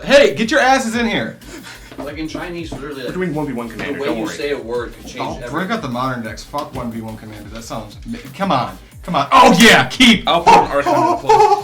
Hey, get your asses in here. Like in Chinese, literally, We're doing 1v1 commander, the way you say a word could change everything. Break out the modern decks. Fuck 1v1 commander. That sounds... Come on. Come on. Oh, yeah. Keep. I'll put an Archon close.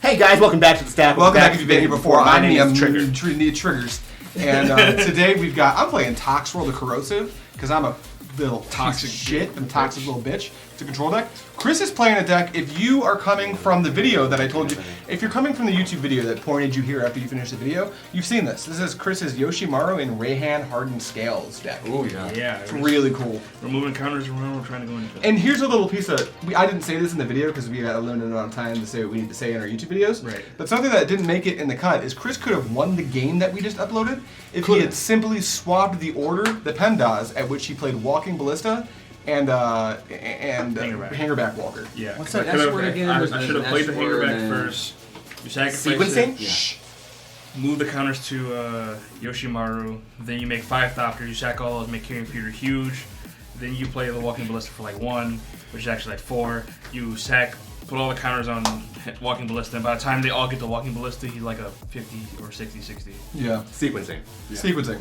Hey guys, welcome back to the staff. Welcome back if you've been here before. My I'm name is Trigger. Triggers. And today we've got... I'm playing Toxrill the Corrosive because I'm a little toxic shit. I'm a toxic little bitch. It's a control deck. Chris is playing a deck. If you are coming from the video that I told you, if you're coming from the YouTube video that pointed you here after you finished the video, you've seen this. This is Chris's Yoshimaru and Rehan Hardened Scales deck. Oh yeah. Yeah. It's really cool. We're moving counters around. We're trying to go into it. And here's a little piece of... I didn't say this in the video because we got a limited amount of time to say what we need to say in our YouTube videos. Right. But something that didn't make it in the cut is Chris could have won the game that we just uploaded if he had simply swapped the order, the PEMDAS, at which he played Walking Ballista and Hangerback Walker. Yeah. What's that S word again? I should have played the Hangerback first. You sacrifice Sequencing? it. Yeah. Move the counters to Yoshimaru. Then you make 5 Thopters. You sack all those, make Carrying Pewter huge. Then you play the Walking Ballista for like 1, which is actually like 4. You sack, put all the counters on Walking Ballista, and by the time they all get to Walking Ballista, he's like a 50 or 60. Yeah. Sequencing. Yeah. Sequencing.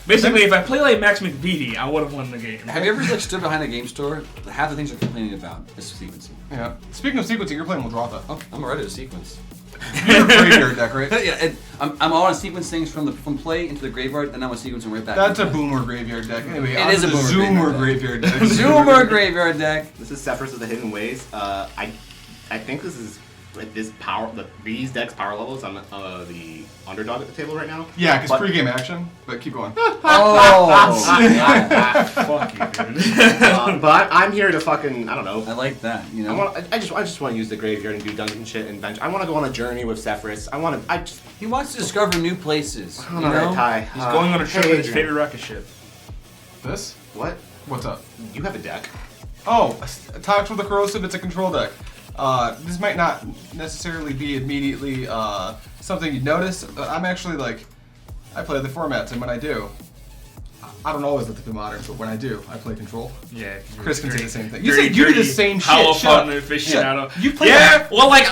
Basically, if I play like Max McVitie, I would have won the game. Have you ever like stood behind a game store? Half the things you're complaining about is sequencing. Yeah. Speaking of sequencing, you're playing Muldrotha. Oh, I'm already to sequence. You're a graveyard deck, right? Yeah, and I'm all on sequence things from play into the graveyard, and then I'm sequencing right back. That's a boomer graveyard deck. Anyway, it is a boomer Zoomer graveyard deck. Zoomer graveyard deck. This is Sefris of the Hidden Ways. I think this is like these decks power levels. I'm the underdog at the table right now. Yeah, because pre-game action. But keep going. Oh, yeah. Fuck you, dude. But I'm here to fucking I like that. You know. I just want to use the graveyard and do dungeon shit and bench. I want to go on a journey with Sefris. He wants to discover new places. I don't know. Ty. He's going on a trip hey, with his Adrian. favorite rocket ship. This? What? What's up? You have a deck. Oh, Toxrill the Corrosive, it's a control deck. This might not necessarily be immediately something you'd notice, but I'm actually like, I play the formats, and when I do, I don't always look at the moderns, but when I do, I play control. Yeah. Chris can say the same thing. You said you do the same shit. You play well, like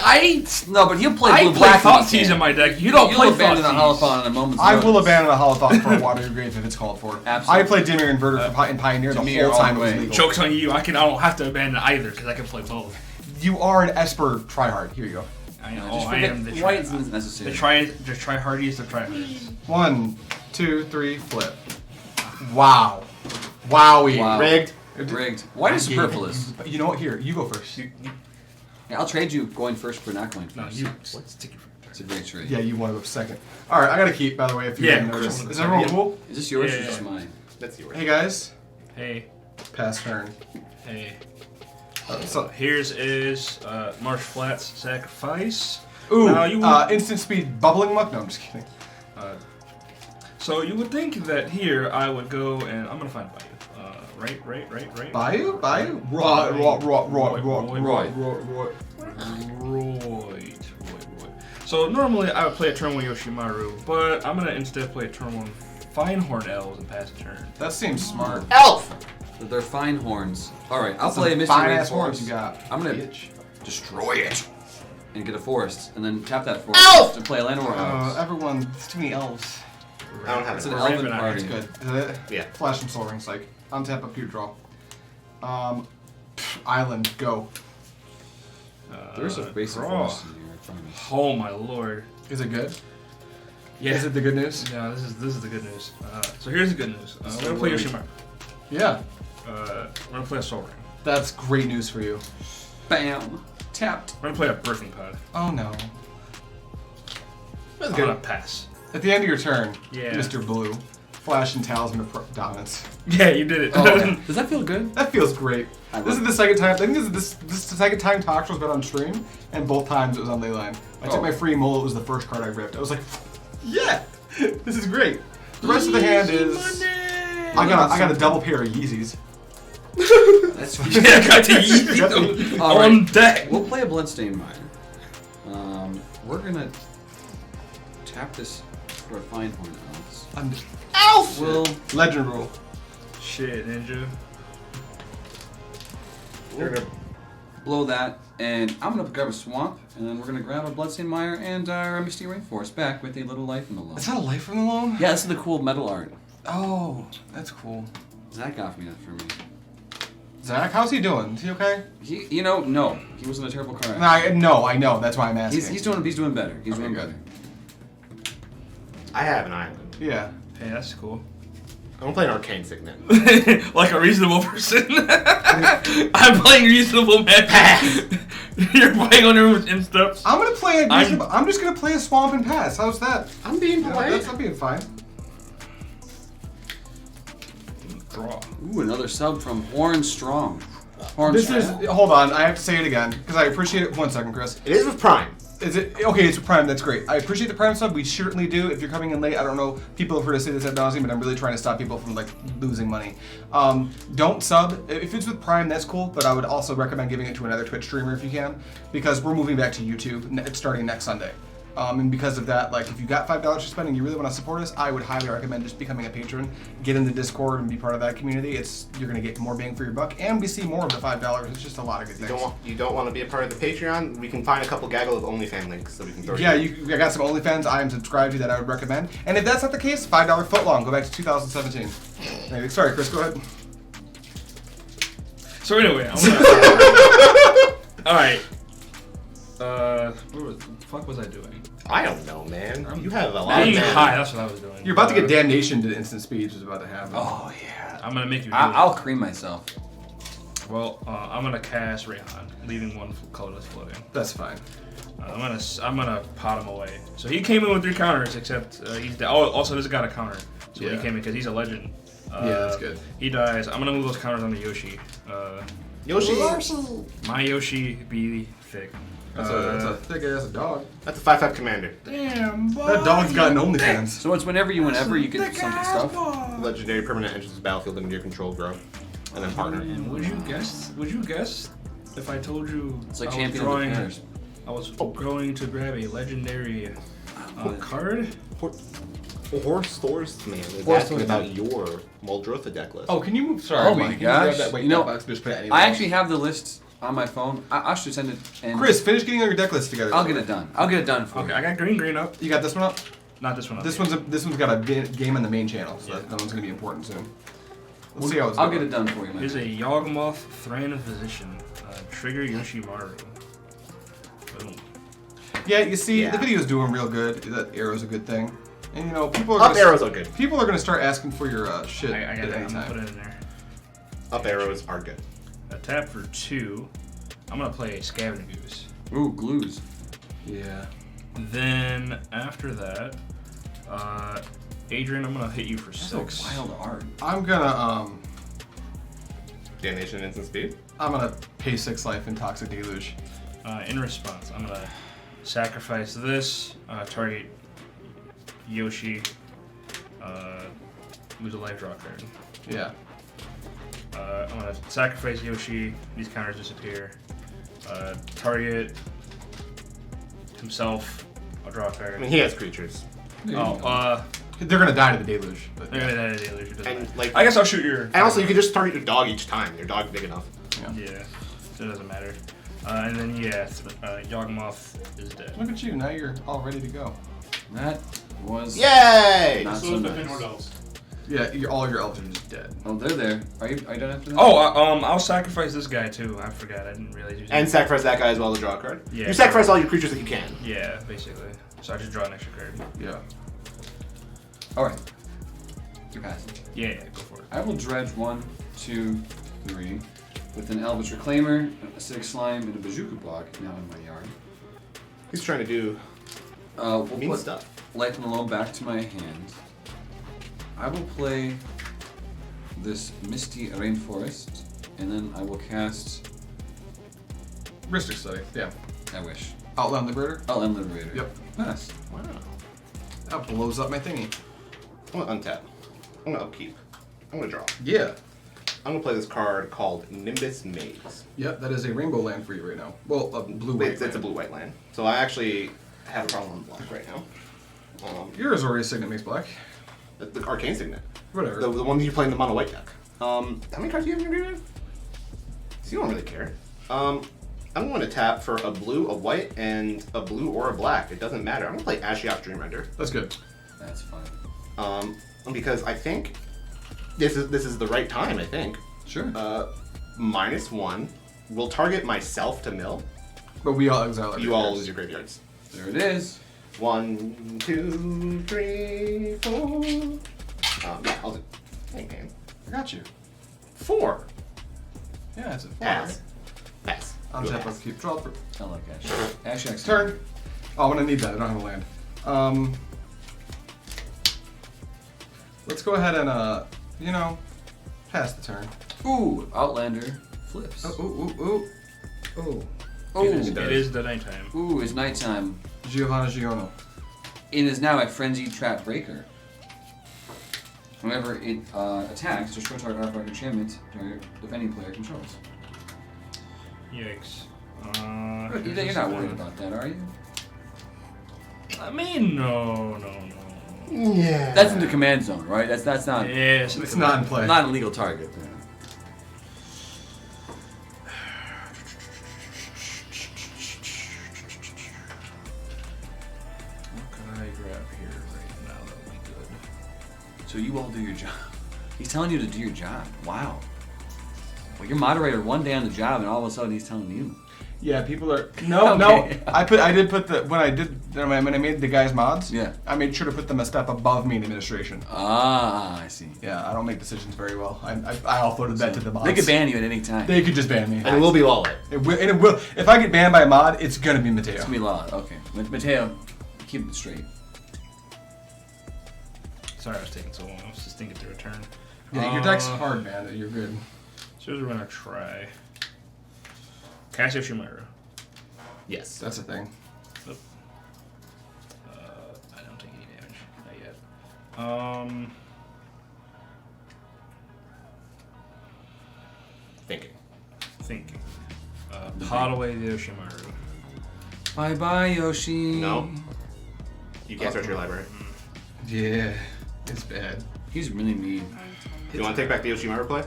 No, but he'll play I blue play black Thoughtseize in my deck. You don't play abandon a Thoughtseize. Holophon in a moment's I notice. will abandon a Holothought for a Water Grave if it's called for. Absolutely. I played Dimir Inverter in Pioneer the Dimir whole time all it the was way. legal. Joke's on you. I don't have to abandon either because I can play both. You are an Esper tryhard. Here you go. I know. Just I am the white isn't necessary. The tryhardiest of tryhards. 1, 2, 3, flip. Wow. Wowie. Wow. Rigged. Rigged. White is superfluous. You know what? Here, you go first. Yeah, I'll trade you going first for not going No, first. let's take it from It's a great trade. Yeah, you want to go second. All right, I got to keep, by the way, if you didn't notice. Is everyone cool? Is this yours Yeah. or just mine? That's yours. Hey, guys. Hey. Pass turn. Hey. So, Here's is Marsh Flats Sacrifice. ooh, Now you instant speed bubbling muck? No, I'm just kidding. So you would think that here I would go and I'm gonna find Bayou. Right. Bayou? Right. So normally I would play a turn 1 Yoshimaru, but I'm gonna instead play a turn 1 Finehorn Elves and pass a turn. That seems smart. Elf! They're fine horns. Alright, I'll play a Some Misty fine-ass Rain horns Forest. you got. I'm gonna Bitch. destroy it. And get a forest. And then tap that forest. Elf! And play a land or elves. Everyone, it's too many elves. I don't have It's it. an Raven elven Eye. party. It's good. Is it? Yeah. Flash some Soul Rings, like, untap up, draw. Island, go. There's a basic draw. forest in here. I promise. Oh my lord. Is it good? Yeah. Is it the good news? No, this is the good news. So here's the good news. I'm gonna play Yoshimaru. Yeah. I'm gonna play a Soul Ring. That's great news for you. Bam! Tapped. I'm gonna play a Birthing Pod. Oh no. I'm gonna pass. At the end of your turn, Yeah. Mr. Blue, Flash and Talisman of Dominance. Yeah, you did it. Oh, okay. Does that feel good? That feels great. This is the second time. I think this is the second time Toxrill's been on stream, and both times it was on Leyline. I took my free mole. It was the first card I ripped. I was like, yeah, this is great. The rest of the hand is. I got a double pair of Yeezys. That's Yeah, I got to eat on deck. We'll play a Bloodstained Mine. We're gonna tap this for a Finehorn Elves. Elf! We'll Legend rule. Shit, Ninja. blow that. And I'm gonna grab a Swamp, and then we're gonna grab a Bloodstained Mire and our Misty Rainforest back with a little Life in the Loam. Is that a Life from the Loam? Yeah, this is the cool metal art. Oh, that's cool. Zach got me that for me. Zach, how's he doing? Is he okay? No. He wasn't a terrible car. I know. That's why I'm asking. He's doing better. He's doing good. better. I have an island. Yeah. Hey, that's cool. I'm playing Arcane Signet. Like a reasonable person. I'm playing reasonable man. You're playing on your own steps. I'm gonna play I'm just gonna play a Swamp and pass. How's that? I'm being polite. I'm being fine. Draw. Ooh, another sub from Horn Strong. Hold on, I have to say it again because I appreciate it. 1 second, Chris. It is with Prime. Is it okay? It's a Prime. That's great. I appreciate the Prime sub. We certainly do. If you're coming in late, I don't know. People have heard us say this ad nauseum, but I'm really trying to stop people from like losing money. Don't sub if it's with Prime. That's cool, but I would also recommend giving it to another Twitch streamer if you can, because we're moving back to YouTube starting next Sunday. And because of that, like if you got $5 to spend and you really want to support us, I would highly recommend just becoming a patron, get in the Discord and be part of that community. You're gonna get more bang for your buck, and we see more of the $5. It's just a lot of good things. You don't want to be a part of the Patreon? We can find a couple gaggle of OnlyFans links so we can throw. Yeah, I got some OnlyFans I am subscribed to that I would recommend. And if that's not the case, $5 footlong. Go back to 2017. Anyway, sorry, Chris. Go ahead. So anyway, all right. What the fuck was I doing? I don't know, man. You have a lot of Being man. high, that's what I was doing. You're about to get damnation to instant speed, which is about to happen. Oh yeah. I'm gonna make you do I'll cream myself. Well, I'm gonna cast Rehan, leaving one colorless floating. That's fine. I'm gonna pot him away. So he came in with 3 counters, except he's dead. Oh, also this got a counter. So he came in because he's a legend. Yeah, that's good. He dies. I'm gonna move those counters on to Yoshi. Yoshi. My Yoshi be thick. That's a thick ass dog. That's a 5/5 commander. Damn, boy. That dog's got an OnlyFans. So it's whenever you get something stuff. Legendary permanent enters the battlefield under your control, grow, and then partner. And would you guess if I told you It's like I was Champion of the Pairs. I was going to grab a legendary card? Horse Thor's man is Horse asking Thor's about man. your Muldrotha deck list. Oh, can you move? Sorry. Oh my can you grab gosh. that? Wait, You know, that box, just put it anywhere I else. actually have the list on my phone. I should send it. And Chris, finish getting all your deck lists together. I'll get it done. I'll get it done for Okay, you. I got green up. You got this one up? Not this one up. This yet. one's got a game on the main channel, so Yeah. that one's gonna be important soon. Let's see how it's I'll going. get it done for you, man. Here's a Yawgmoth Thran of Physician. Trigger Yoshimaru. Boom. Yeah, you see, Yeah. the video's doing real good. That arrow's a good thing, and you know people are Up gonna, arrows are good. people are gonna start asking for your shit I got at that. any I'm gonna time. put it in there. Up arrows are good. A tap for 2. I'm gonna play a Scavenge Goose. Ooh, glues. Yeah. Then after that, Adrian, I'm gonna hit you for That's 6. a wild art. I'm gonna Damnation instant speed. pay 6 life in Toxic Deluge. In response, I'm gonna sacrifice this, target Yoshi, lose a life draw card. Yeah. I'm gonna sacrifice Yoshi, these counters disappear. Target himself, I'll draw a I card. mean, he has creatures. They're gonna die to the deluge. But they're gonna die to the illusion, doesn't And matter. like, I guess I'll shoot your. and also you can just target your dog each time. Your dog's big enough. Yeah, so it doesn't matter. And then Yawgmoth is dead. Look at you, now you're all ready to go. That was Yay! not so nice. Yeah, all your elves are just dead. Oh, they're there. Are you done after that? Oh, I'll sacrifice this guy too. I forgot. I didn't realize you did. And sacrifice that guy as well to draw a card. Yeah. You sacrifice all your creatures that you can. Yeah, basically. So I just draw an extra card. Yeah. Alright. You're passing. Yeah, go for it. I will dredge 1, 2, 3 with an Elvish Reclaimer, a 6 Slime, and a Bazooka Block now in my yard. He's trying to do We'll mean put stuff. Life in the Loam back to my hand. I will play this Misty Rainforest, and then I will cast. Ristic Study. Yeah. I wish. Outland Liberator. Outland Liberator. Yep. Pass. Wow. That blows up my thingy. I'm gonna untap. I'm gonna upkeep. I'm gonna draw. Yeah. I'm gonna play this card called Nimbus Maze. Yep, that is a rainbow land for you right now. Well, a blue-white It's a blue-white land. So I actually have a problem on black right now. Yours already Signet makes black. The Arcane Signet. Whatever. The one that you play in the mono-white deck. How many cards do you have in your graveyard? So you don't really care. I'm I'm going to tap for a blue, a white, and a blue or a black. It doesn't matter. I'm going to play Ashiok Dream Render. That's good. That's fine. Because I think this is the right time. I think. Sure. -1 will target myself to mill. But we all exile our You all graveyards. lose your graveyards. There it is. 1, 2, 3, 4. Yeah, I'll do. Hey man, I got you. 4. Yeah, it's a 4. Pass. Pass. I'm Go just pass. to keep draw for I like Ash. Ash turn. Oh, I'm gonna need that. I don't have a land. Let's go ahead and you know, pass the turn. Ooh, Outlander flips. Ooh. Ooh. It is the nighttime. Ooh, it's nighttime. Giovanna Giono. It is now a Frenzied Trap Breaker. Whenever it attacks, destroy target artifact or enchantment target defending player controls. Yikes. You're not worried about that, are you? I mean, no. Yeah. That's in the command zone, right? That's not. Yes, It's not in play. Not a legal target. What can I grab here right now that would be good? So you all do your job. He's telling you to do your job. Wow. Well, you're moderator one day on the job, and all of a sudden he's telling you. Yeah, people are no. Okay. I did put the when I made the guys mods. Yeah. I made sure to put them a step above me in administration. Ah, I see. Yeah, I don't make decisions very well. I offloaded that to the mods. They could ban you at any time. They could just ban me. And it will be wallet. It will. If I get banned by a mod, it's gonna be Mateo. It's gonna be law. Okay. Mateo, keep it straight. Sorry I was taking so long. I was just thinking through a turn. Yeah, your deck's hard, man. You're good. So here's what we're gonna try. Cast Yoshimaru. Yes. That's a thing. I don't take any damage. Not yet. Thinking. Pot away the Yoshimaru. Bye bye, Yoshi. No. You can't search your library. Yeah, it's bad. He's really mean. You want to take back the Yoshimaru play?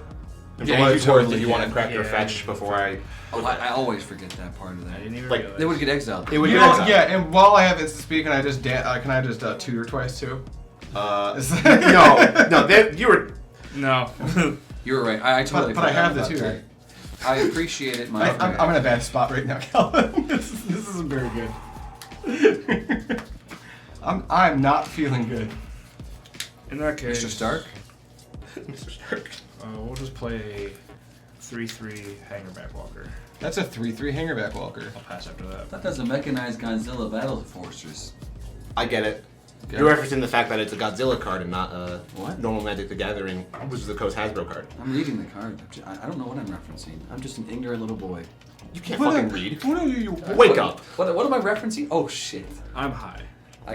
And Yeah, for what you it's worth, totally if you want to can. crack your Yeah. fetch before I... Oh, I always forget that part of I that. didn't even Like, realize. They would get exiled. It would You get know, exiled. yeah, and while I have instant speak, can I just tutor twice too? No, you were... No. You were right. I totally But I forgot have the about tutor. that. I appreciate it, my friend. I'm in a bad spot right now, Calvin. This isn't very good. I'm not feeling good. In that case, Mr. Stark? Mr. Stark. We'll just play 3/3 Hangerback Walker. That's a 3/3 Hangerback Walker. I'll pass after that. That does a mechanized Godzilla Battle Fortress. I get it. Okay. You're referencing the fact that it's a Godzilla card and not a What? normal Magic the Gathering, which is the Coast Hasbro card. I'm reading the card. I don't know what I'm referencing. I'm just an ignorant little boy. You can't fucking read. What are you? Wake up. What am I referencing? Oh, shit. I'm high.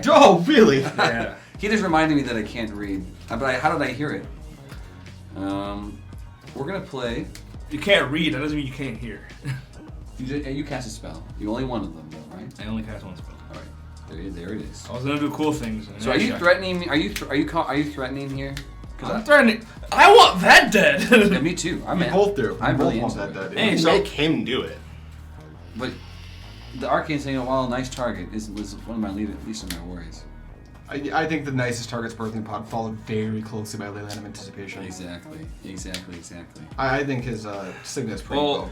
Oh, really? Yeah. He just reminded me that I can't read. But how did I hear it? We're going to play... You can't read. That doesn't mean you can't hear. You cast a spell. You only one of them, though, right? I only cast one spell. All right. There it is. I was gonna do cool things. And So are you threatening me? Are you threatening here? I'm threatening. I want that dead. Yeah, me too. I'm We in. both do. I'm We both really want into that it. dead. Hey, You so- make him do it. But the Arcane saying, "While a nice target," was one of my least of my worries. I think the nicest target's Birthing Pod, followed very closely by Leyland of Anticipation. Exactly. I think his Signet's pretty Well,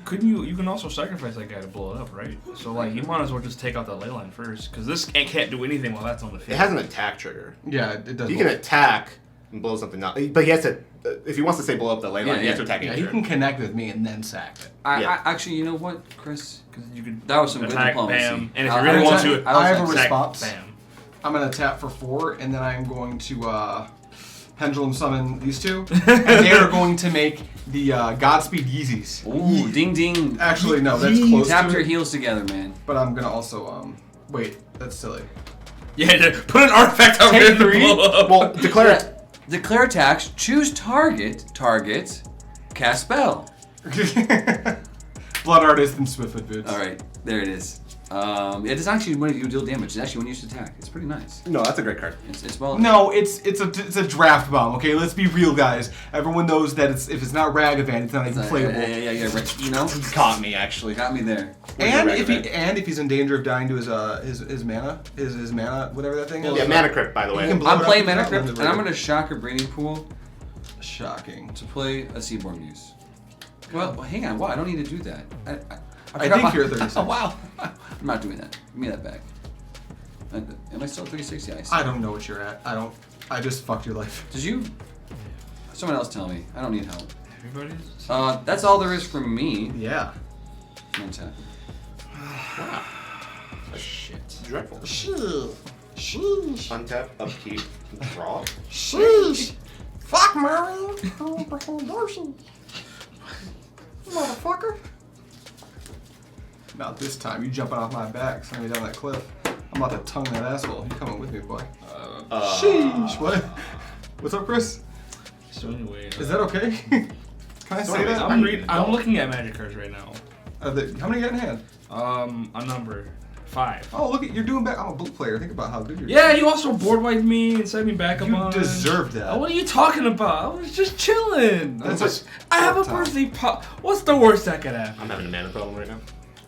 cool. you can also sacrifice that guy to blow it up, right? So like you might as well just take out that ley line first, because this can't do anything while that's on the It field. has an attack trigger. Yeah, it does. He can attack and blow something up. But he has to, if he wants to say blow up the ley line, Yeah, he has to yeah. attack Yeah, it. he can connect with me and then sack it. Yeah. I actually, you know what, Chris? Because you could That was some good attack, diplomacy. bam, and if I- you really I want was- to, I have a attack, response. Bam. I'm gonna tap for 4, and then I'm going to Pendulum Summon these two, and they are going to make the Godspeed Yeezys. Ooh, ding ding. Actually, no, that's close Tap to your it. heels together, man. But I'm gonna also wait, that's silly. Yeah, put an artifact out Take here to 3. blow up. Well, declare it. Declare attacks. Choose target. Cast spell. Blood Artist and Swiftfoot Boots. All right, there it is. It is actually when you deal damage. It's actually when you use attack. It's pretty nice. No, that's a great card. It's well. No, it's a draft bomb. Okay, let's be real, guys. Everyone knows that if it's not Ragavan, it's not even playable. Yeah, right. You know, Caught me actually. got me there. And if he's in danger of dying to his mana, his mana, whatever that thing is. Yeah, mana crypt, by the way. can blow I'm it playing up Mana and Crypt, down and I'm gonna shock a Breeding Pool Shocking. to play a Seaborn Muse. Well, hang on. Wow, I don't need to do that. I think you're 36. Oh wow, I'm not doing that. Give me that back. Am I still 36? Yeah, I don't know what you're at. I just fucked your life. Did you? Someone else tell me. I don't need help. Everybody's. That's all there is from me. Yeah. One tap. Wow. Shit. Dreadful. Sheesh. Untap, upkeep, draw. Sheesh. Fuck Murray. Yoshi. Motherfucker. Not this time. You jumping off my back, sending me down that cliff. I'm about to tongue that asshole. You coming with me, boy? Sheesh. What? What's up, Chris? So anyway, Is that okay? Can I say that? I'm looking at magic cards right now. How many you got in hand? A number 5. Oh, look at you're doing back. I'm a blue player. Think about how good you're. Yeah, you also board wiped me and set me back up You on. deserve that. Oh, what are you talking about? I was just chilling. That's I have a time. birthday pop. What's the worst that could happen? I'm having a mana problem right now.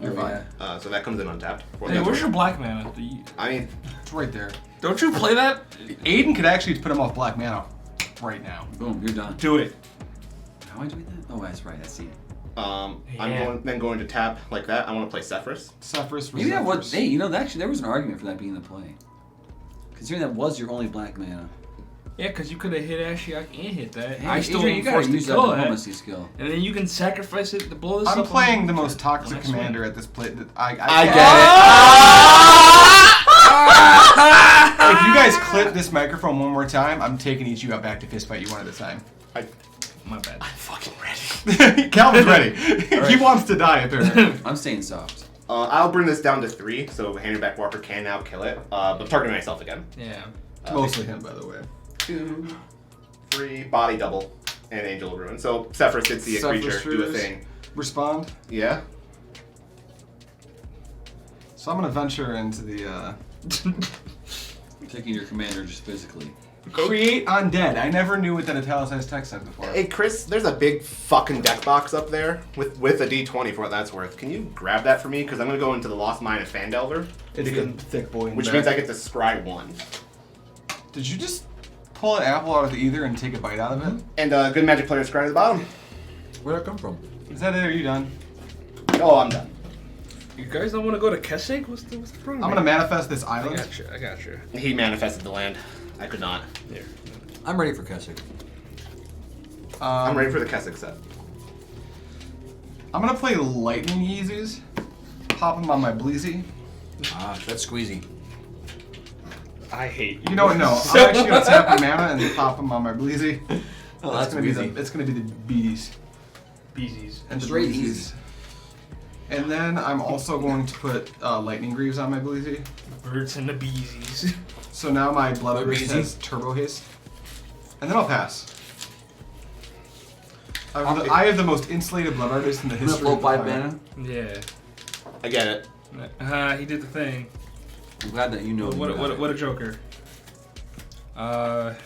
You're fine. So that comes in untapped. Hey, where's your black mana? I mean, It's right there. Don't you play that? Aiden could actually put him off black mana right now. Boom, you're done. Do it. How am I doing that? Oh, that's right. I see. I'm Yeah. going to tap like that. I want to play Sefris. Sefris. Maybe that was. Hey, you know, actually, there was an argument for that being the play. Considering that was your only black mana. Yeah, because you could have hit Ashiok and hit that. Hey, I still Adrian, you won't gotta force to use that kill that. diplomacy skill. And then you can sacrifice it to blow this I'm up playing on- the most toxic Next commander one. at this play. I If you guys clip this microphone one more time, I'm taking each of you out back to fistfight you one at a time. My bad. I'm fucking ready. Calvin's ready. He right. wants to die apparently. I'm staying soft. I'll bring this down to 3, so Hand Back Walker can now kill it. But targeting myself again. Yeah. Mostly him, by the way. 2, 3, body double, and Angel of Ruin. So Sefris did see a creature do a thing. Respond. Yeah. So I'm gonna venture into the Taking your commander just physically. create undead. I never knew what that italicized text said before. Hey Chris, there's a big fucking deck box up there with a D20 for what that's worth. Can you grab that for me? Because I'm gonna go into the Lost Mine of Fandelver. It's a thick boy. In Which the means back. I get to scry 1. Did you just pull an apple out of the ether and take a bite out of it? And good magic player scry to the bottom. Where'd that come from? Is that it? Are you done? Oh, I'm done. You guys don't want to go to Keswick? What's the problem? I'm gonna manifest this I island. got you. I got you. He manifested the land. I could not. Here. I'm ready for Keswick. I'm ready for the Keswick set. I'm gonna play Lightning Yeezys. Pop them on my Bleezy. Ah, that's squeezy. I hate you. You know what? No, I'm actually gonna tap the mana and pop them on my Bleezy. Oh, that's gonna easy. it's gonna be the beaties Beezies. and the Straight Bleezies. easy. And then I'm also going to put Lightning Greaves on my Bleezy. Birds and the beezies. So now my Blood Blue Artist Beezy? has Turbo Haste. And then I'll pass. I have the most insulated Blood Artist in the I'm gonna history float of 5 Fire. mana. Yeah. I get it. He did the thing. I'm glad that you know. What a joker. That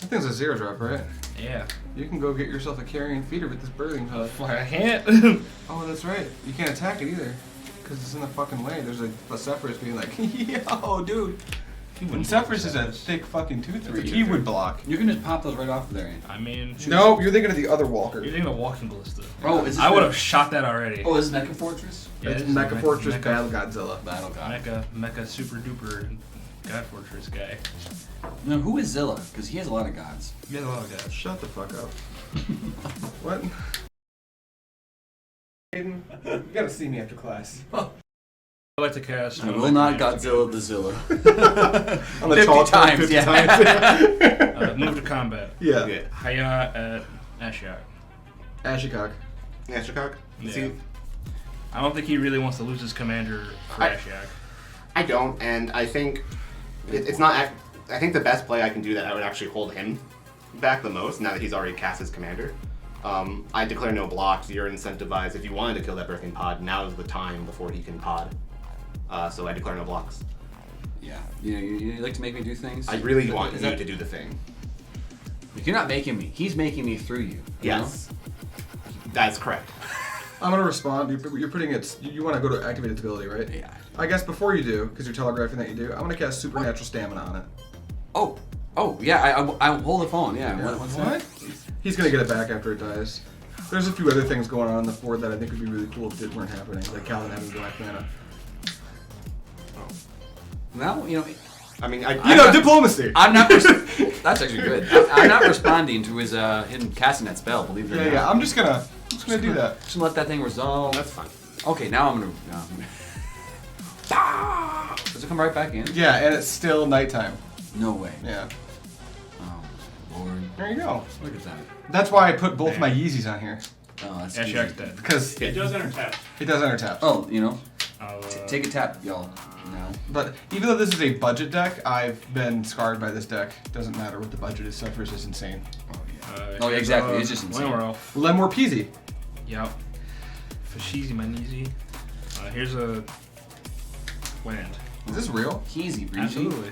thing's a 0-drop, right? Yeah. You can go get yourself a carrion feeder with this birthing hut. I can't. Oh, that's right. You can't attack it either. Because it's in the fucking way. There's a Sefris being like, yo, dude. When Sefris is a thick fucking 2/3, he would block. You can just pop those right off of there. I mean, No, you're thinking of the other Walker. you're thinking of Walking Ballista. Oh, is this I would the- have shot that already. Oh, is Mecha Fortress? Yeah, It's this is Mecha Fortress Mecha- Battle Godzilla. Battle God. Mecha super duper God Fortress guy. Now, who is Zilla? Because he has a lot of gods. You got a lot of guys. Shut the fuck up. What? Aiden, you gotta see me after class. I like to cast. I will not Godzilla the Zilla. On the 50 chalkboard times, 50 yeah. times. Move to combat. Yeah. Yeah. Haya at Ashiok. Ashikok. Ashikok? Yeah. See, I don't think he really wants to lose his commander for Ashiok. I don't, and I think it's not. I think the best play I can do that I would actually hold him back the most now that he's already cast his commander I declare no blocks. You're incentivized. If you wanted to kill that birthing pod, now is the time before he can pod. So I declare no blocks. Yeah. You like to make me do things? I really want you to do the thing. You're not making me. He's making me through you. Yes. That's correct. I'm gonna respond. You're putting it. You want to go to activate its ability, right? Yeah. I guess before you do, because you're telegraphing that you do, I'm gonna cast Supernatural Stamina on it. Oh, yeah. I'll hold the phone. Yeah. What's that? He's gonna get it back after it dies. There's a few other things going on the board that I think would be really cool if it weren't happening, like Calvin having black mana. Well, I mean, diplomacy. I'm not. That's actually good. I'm not responding to his him casting that spell. Believe it or not. Yeah. I'm just gonna do that. Just let that thing resolve. That's fine. Okay, now I'm gonna. Does it come right back in? Yeah, and it's still nighttime. No way. Yeah. Oh, Lord. There you go. Look at that. That's why I put both my Yeezys on here. Oh, that's SGX easy. dead. Because It does enter tap. it does enter tap. Oh, take a tap, y'all. Now. But even though this is a budget deck, I've been scarred by this deck. Doesn't matter what the budget is. Sefris is insane. Oh, yeah, exactly. It's just insane. Lemore Peasy. Yep. Fashizi Manizi. Here's a land. Is this real? Easy, breezy. Absolutely.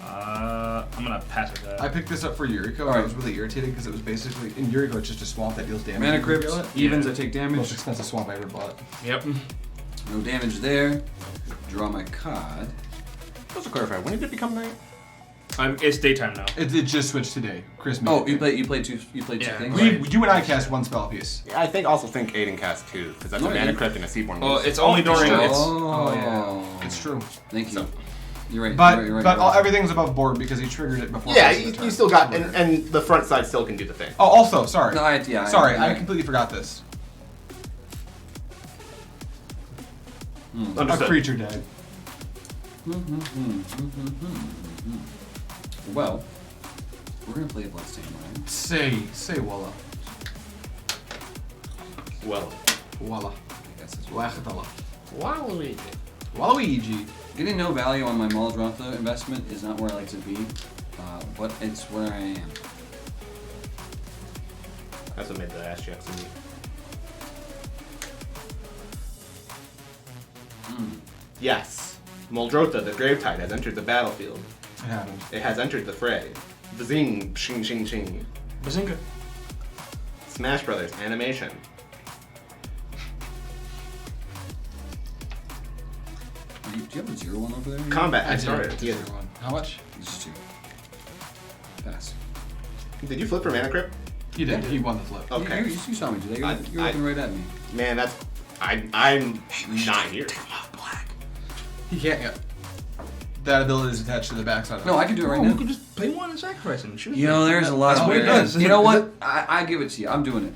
I'm gonna pass it that. I picked this up for Yuriko. Alright. I was really irritated because it was basically in Yuriko. It's just a swamp that deals damage. Mana You can crypt, feel it. evens, I take Most damage. expensive swamp I ever bought. Yep. No damage there. Draw my card. Just to clarify, when did it become night? It's daytime now. It just switched today. Chris made Oh, it. you played two Yeah. things? You and I cast one spell piece. I think Aidan cast 2, because that's a mana crypt and a Seaborn. Well, it's only during. Oh, It's, yeah. It's true. Thank you. So- You're right. But you're right. everything's above board because he triggered it before. yeah, casting the turn. you still got, and the front side still can do the thing. Oh, also, sorry. No, I completely forgot this. A Understood. creature dead. Well, we're gonna play a Bloodstained Mind. Say Walla. Well, Walla. I guess that's Wachatala. Waluigi. Waluigi. Getting no value on my Muldrotha investment is not where I like to be, but it's where I am. That's what made the ass checks to me. Yes. Muldrotha, the Gravetide, has entered the battlefield. It happened. It has entered the fray. Bazing, shing, shing, shing. Bazinga. Smash Brothers, animation. Do you have a 0-1 over there? Combat, I did. started. Yeah. How much? Just 2. Pass. Did you flip for mana crypt? He did. He won the flip. Okay. You saw me today. You're I- looking right at me. Man, that's... I'm not here. He can't yet. That ability is attached to the backside of it. No, I can do it right We now. could just pay one and sacrifice him. Shoot There's a lot That's of what he ways. does. You know what? I give it to you. I'm doing it.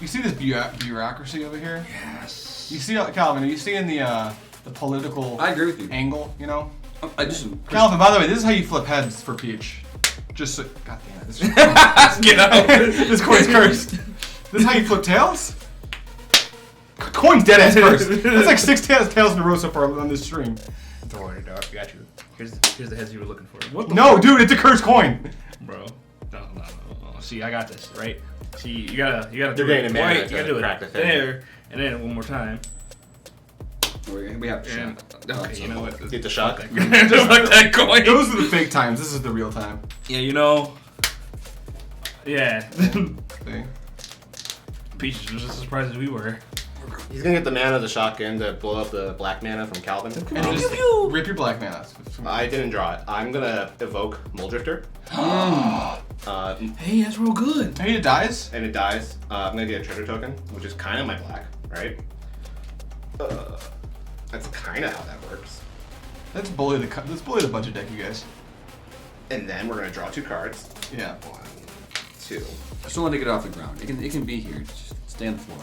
You see this bureaucracy over here? Yes. You see, Calvin, are you seeing the political I agree with you. angle, you know? I just Calvin, by the way, this is how you flip heads for Peach. Just so... God damn it. This, Get out. this coin's cursed. This is how you flip tails? Coin's dead ass first. That's like 6 tails in a row so far on this stream. Don't worry, dog. Got you. Here's the heads you were looking for. What the No, dude, it's a cursed coin. Bro. No. See, I got this, right? See, you gotta You're do getting it a mana right. to You gotta do crack the it thing. there, and then one more time. we have to And, okay, you know what? Get the shot. Just like that coin. Those are the fake times. This is the real time. Yeah, you know. Yeah. Thing. Peach was just as surprised as we were. He's gonna get the mana of the shotgun to blow up the black mana from Calvin. And just rip your black mana. I didn't draw it. I'm gonna evoke Muldrifter. Hey, that's real good. Hey, it dies? And it dies. I'm gonna get a treasure token, which is kind of my black, right? That's kind of how that works. Let's bully the budget deck, you guys. And then we're gonna draw 2 cards. Yeah. 1, 2. I still want to get it off the ground. It can be here. Just stay on the floor.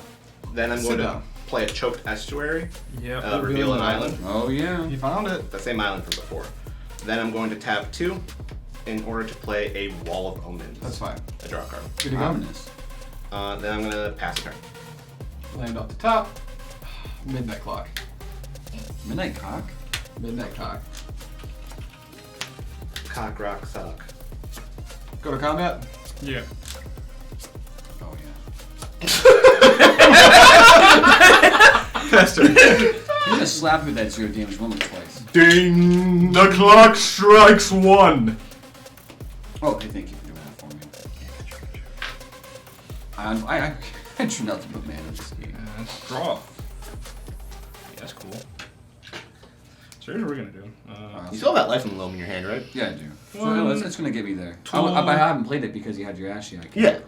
Then I'm Sit going to down. play a choked estuary. Yep. Reveal an island. Oh yeah. You found it. The same island from before. Then I'm going to tap 2 in order to play a Wall of Omens. That's fine. I draw a card. Good to go. Ominous. Then I'm gonna pass a turn. Land off the top. Midnight clock. Midnight cock. Midnight cock. Cock, rock, sock. Go to combat. Yeah. Faster. You're gonna slap him with that 0 damage one or twice. Ding! The clock strikes 1. Oh, hey, thank you for doing that for me. I drew nothing but mana in this game. Draw. Yeah, that's cool. So here's what we're gonna do. You still have that life and loam in your hand, right? Yeah, I do. So it's gonna get me there. I haven't played it because you had your Ashy. Yeah.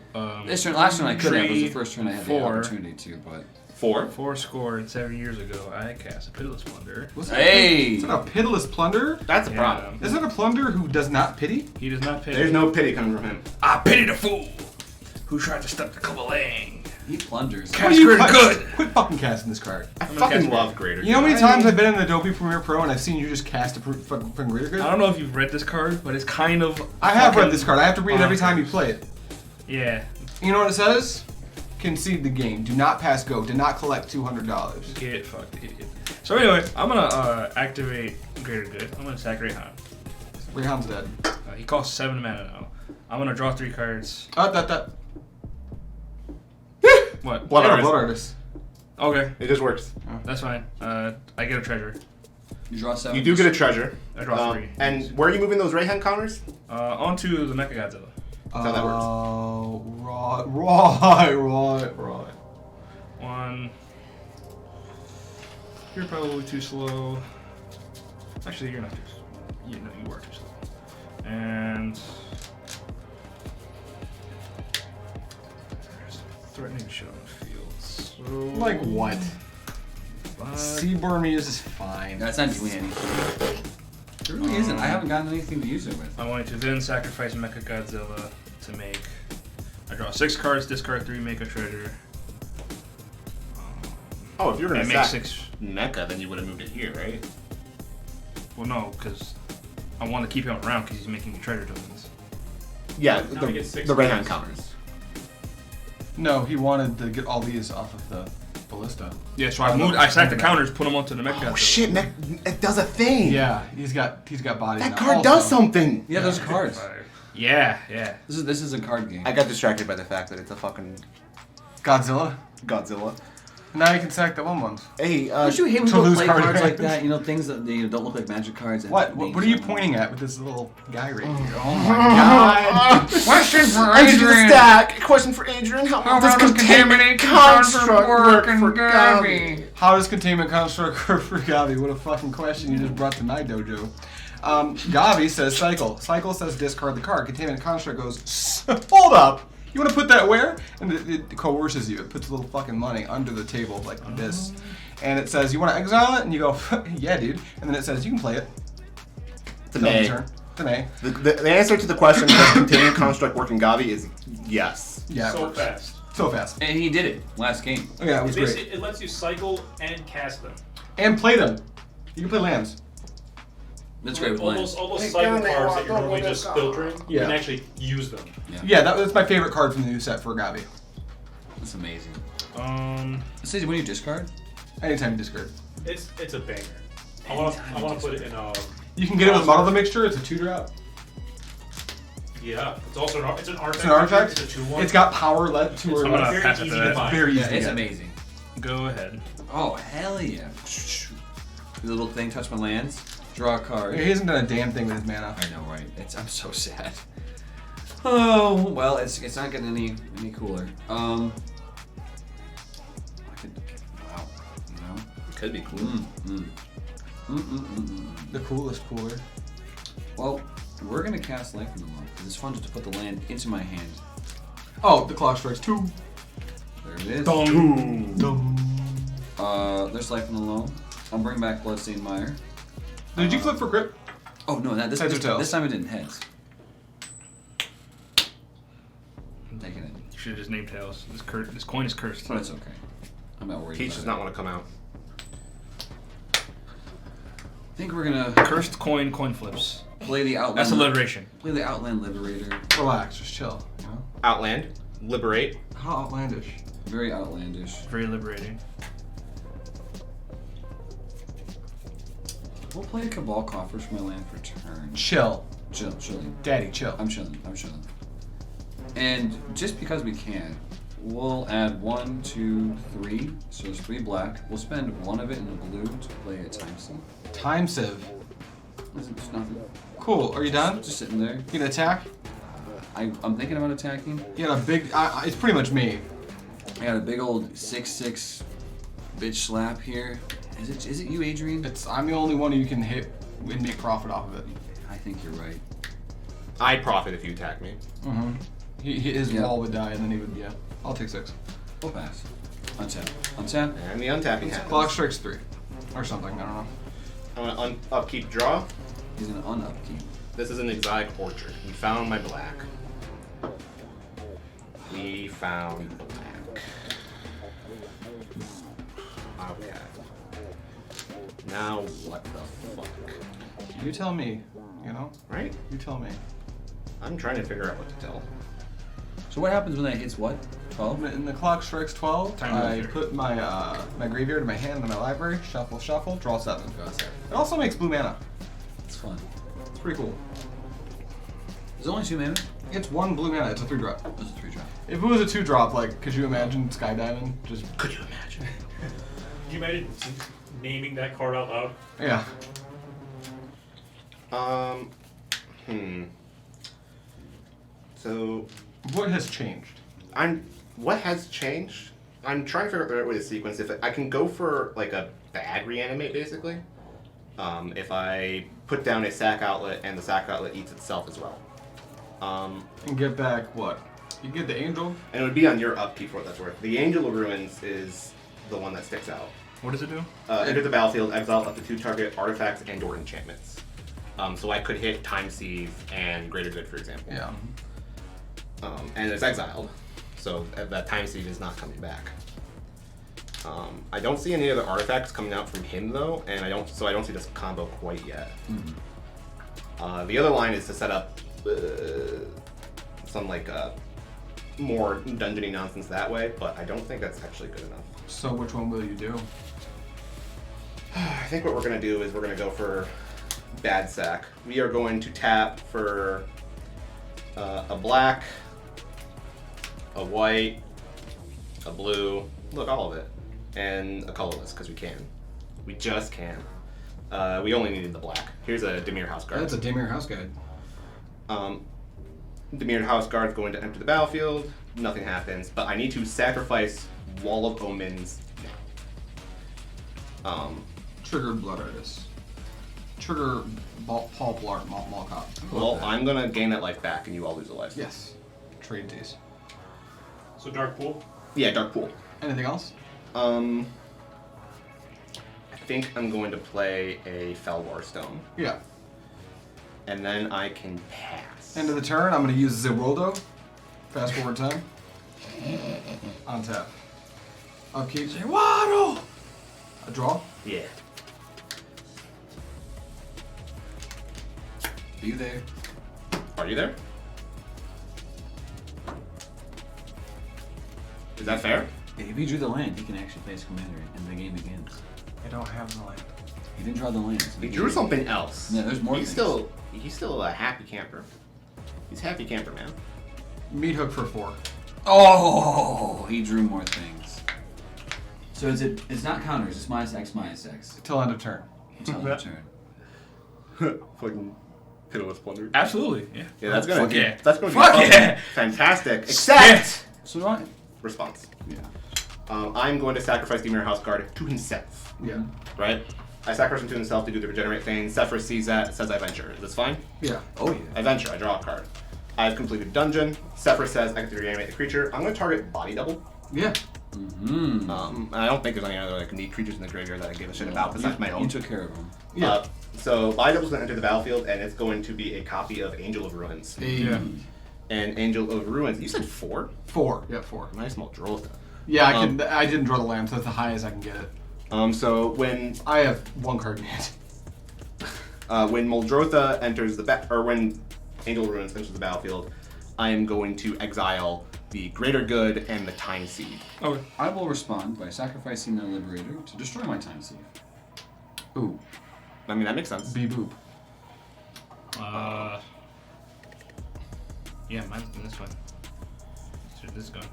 This turn, last turn I could have. It was the first turn I had the 4. opportunity to, but... 4? 4 scored 7 years ago. I cast a Pitiless Plunder. Hey! Is it a pitiless plunder? That's a problem. Is it a plunder who does not pity? He does not pity. There's no pity coming from him. I pity the fool who tried to stop the Kabalang. He plungers. Cast Greater Good. Quit fucking casting this card. I gonna fucking cast love Greater. You know how many times I've been in Adobe Premiere Pro and I've seen you just cast a fucking Greater Good? I don't know if you've read this card, but it's kind of. I have read fucking this card. I have to read it every bonkers. time you play it. Yeah. You know what it says? Concede the game. Do not pass go. Do not collect $200. Get fucked, idiot. So anyway, I'm gonna activate Greater Good. I'm gonna sack Rehan. Rehan's dead. He costs 7 mana now. I'm gonna draw 3 cards. That. What? Blood Yeah, Artist. Blood Artist. Okay, It just works. that's fine. I get a treasure. You draw 7. You do get a treasure. I draw 3. And where are you moving those Rehan counters? Onto the Mecha Godzilla. That's how that works. Right. 1. You're probably too slow. Actually, you're not too slow. You are too slow. And there's threatening shit on the field. So Like what? 5. Seaborn Muse is fine. That's not doing anything. It really isn't. I haven't gotten anything to use it with. I want to then sacrifice Mecha Godzilla to make. I draw 6 cards, discard 3, make a treasure. Oh, if you're I gonna make sack 6. Mecha, then you would have moved it here, right? Well, no, because I want to keep him around because he's making me treasure tokens. Yeah, Now we get 6 the Rehan cards. counters. No, he wanted to get all these off of the ballista. Yeah, so I sacked the counters, put them onto the Mecha Godzilla. Oh shit, it does a thing! Yeah, he's got bodies That now. card Also, does something! Yeah, those are cards. Yeah. This is a card game. I got distracted by the fact that it's a fucking Godzilla. Godzilla. Now you can sack the 1/1s. Hey, Don't you hate when to people lose play card cards like advantage. that? You know, things that don't look like magic cards. And What names are you on them. pointing at with this little guy right here? Oh my god! Question for Enter the stack! Question for Adrian. How does contaminate construct work for Gavi? How does containment construct work for Gavi? What a fucking question you just brought to my dojo. Gavi says cycle. Cycle says discard the card. Containment construct goes, hold up! You want to put that where? And it coerces you. It puts a little fucking money under the table like this. And it says, you want to exile it? And you go, yeah, dude. And then it says, you can play it. It's an A. Turn. It's an A. The answer to the question, does containment construct work in Gavi, is yes. Yeah, it So works. fast. So fast. And he did it last game. Oh, yeah, it was great. It lets you cycle and cast them. And play them. You can play lands. That's great with Almost lands. cycle cards that you're normally just filtering. You Yeah. can actually use them. Yeah, that's my favorite card from the new set for Gavi. That's amazing. It says when you discard. Anytime you discard. It's a banger. I want to put it in You can get it with Muddle the Mixture. It's a 2-drop. yeah. It's also it's an artifact. It's an artifact. It's a 2/1. It's got power led to or I'm gonna less. pass very it easy to to that. find. Very easy. Yeah, to it's get. amazing. Go ahead. Oh hell yeah! The little thing, touch my lands, draw a card. He hasn't done a damn thing with his mana. I know, right? I'm so sad. Oh well, it's not getting any cooler. I could, wow, you know. Could be cool. The coolest cooler. Well, we're gonna cast Life in the Loam because it's fun just to put the land into my hand. Oh, the clock strikes 2. There it is. Dum. There's Life in the Loam. I'll bring back Bloodstained Mire. Did you flip for crit? Oh no, this Heads or tails? this time it didn't heads. I'm taking it. You should have just named Tails. This coin is cursed. But it's okay. I'm not worried Peach about does it. not want to come out. I think we're gonna Cursed coin flips. play the Outland. That's alliteration. Play the Outland Liberator. Relax, just chill. You know? Outland. Liberate. How outlandish. Very outlandish. Very liberating. We'll play a Cabal Coffers for my land for turn. Chill. Chilling. Daddy, chill. I'm chilling. And just because we can, we'll add 1, 2, 3. So there's 3 black. We'll spend 1 of it in the blue to play a time sieve. Time sieve. It's nothing. Cool. Are you done? Just sitting there. You gonna attack? I'm thinking about attacking. You got a big. It's pretty much me. I got a big old 6/6 bitch slap here. Is it you, Adrian? I'm the only one you can hit and make profit off of it. I think you're right. I'd profit if you attack me. Mm-hmm. His Yeah. wall would die, and then he would. Yeah. I'll take 6. We'll pass. Untap. Untap. And the untapping happens. Clock strikes 3, or something. I don't know. I'm gonna upkeep draw. He's an unupkeep. This is an exotic orchard. We found my black. We found black. Okay. Now what the fuck? You tell me. You know. Right? You tell me. I'm trying to figure out what to tell. So what happens when that hits what? 12? When the clock strikes 12, Time I moves put my my graveyard in my hand in my library. Shuffle, shuffle, draw 7. Gotcha. It also makes blue mana. It's fun. It's pretty cool. There's only 2 mana. It's 1 blue mana. It's a 3-drop. There's a 3-drop. If it was a 2-drop, like, could you imagine Skydiving? Just Could you imagine? Can you imagine naming that card out loud? yeah. So, What has changed? what has changed? I'm trying to figure out the right way to sequence. If I can go for like a bad reanimate, basically. If I put down a sack outlet and the sack outlet eats itself as well. And get back what? You get the angel. And it would be on your upkeep for what that's worth. The Angel of Ruins is the one that sticks out. What does it do? Enter the battlefield, exile up to 2 target artifacts and/or enchantments. So I could hit Time Sieve and Greater Good, for example. Yeah. And it's exiled, so that Time Sieve is not coming back. I don't see any other artifacts coming out from him though, and I don't see this combo quite yet. The other line is to set up some like more dungeony nonsense that way, but I don't think that's actually good enough. So which one will you do? I think what we're gonna do is we're gonna go for bad sack. We are going to tap for a black, a white, a blue, look, all of it, and a colorless because we can. We just can. We only needed the black. Here's a Dimir House Guard. That's a Dimir House Guide. Dimir House Guard is going to enter the battlefield. Nothing happens, but I need to sacrifice Wall of Omens now. Triggered Blood Artist. Trigger Paul Blart Mall Cop. Well, I'm gonna gain that life back, and you all lose a life. Yes. Trade these. So Dark Pool. Yeah, Dark Pool. Anything else? I think I'm going to play a Felwar Stone, Yeah. and then I can pass. End of the turn, I'm going to use Zeroldo. Fast forward time. On tap. Upkeep. Zeroldo! A draw. Yeah. Are you there? Are you there? Is that fair? If he drew the land, he can actually play his commander and the game begins. I don't have the land. He didn't draw the land. He drew something else. Yeah, there's more He's things. still a happy camper. He's happy camper, man. Meat hook for 4. Oh, he drew more things. So it's not counters, it's -X. Till end of turn. Until the turn. Fucking pitiless plunder. Absolutely. Yeah. Yeah, that's gonna Fuck be yeah. that's gonna be Fuck fucking yeah. fantastic. Except So do I. response. Yeah. I'm going to sacrifice the Mirror House Guard to himself. Yeah. Right? I sacrifice him to himself to do the regenerate thing. Sefris sees that, says I venture. Is this fine? Yeah. Oh yeah. I venture, I draw a card. I've completed dungeon. Sefris says I get to reanimate the creature. I'm going to target body double. Yeah. Mm-hmm. And I don't think there's any other like neat creatures in the graveyard that I give a shit about besides my You own. took care of him. Yeah. So body double's going to enter the battlefield, and it's going to be a copy of Angel of Ruins. Yeah. And Angel of Ruins, you said 4? 4. Yeah, 4. Nice Muldrotha. Yeah, I didn't draw the land, so that's the highest I can get it. So when I have 1 card in hand. when Muldrotha enters when Angel of Ruins enters the battlefield, I am going to exile the Greater Good and the Time Seed. Okay. I will respond by sacrificing the Liberator to destroy my Time Sieve. Ooh. I mean, that makes sense. Be boop. Yeah, mine's been this one. So this is going.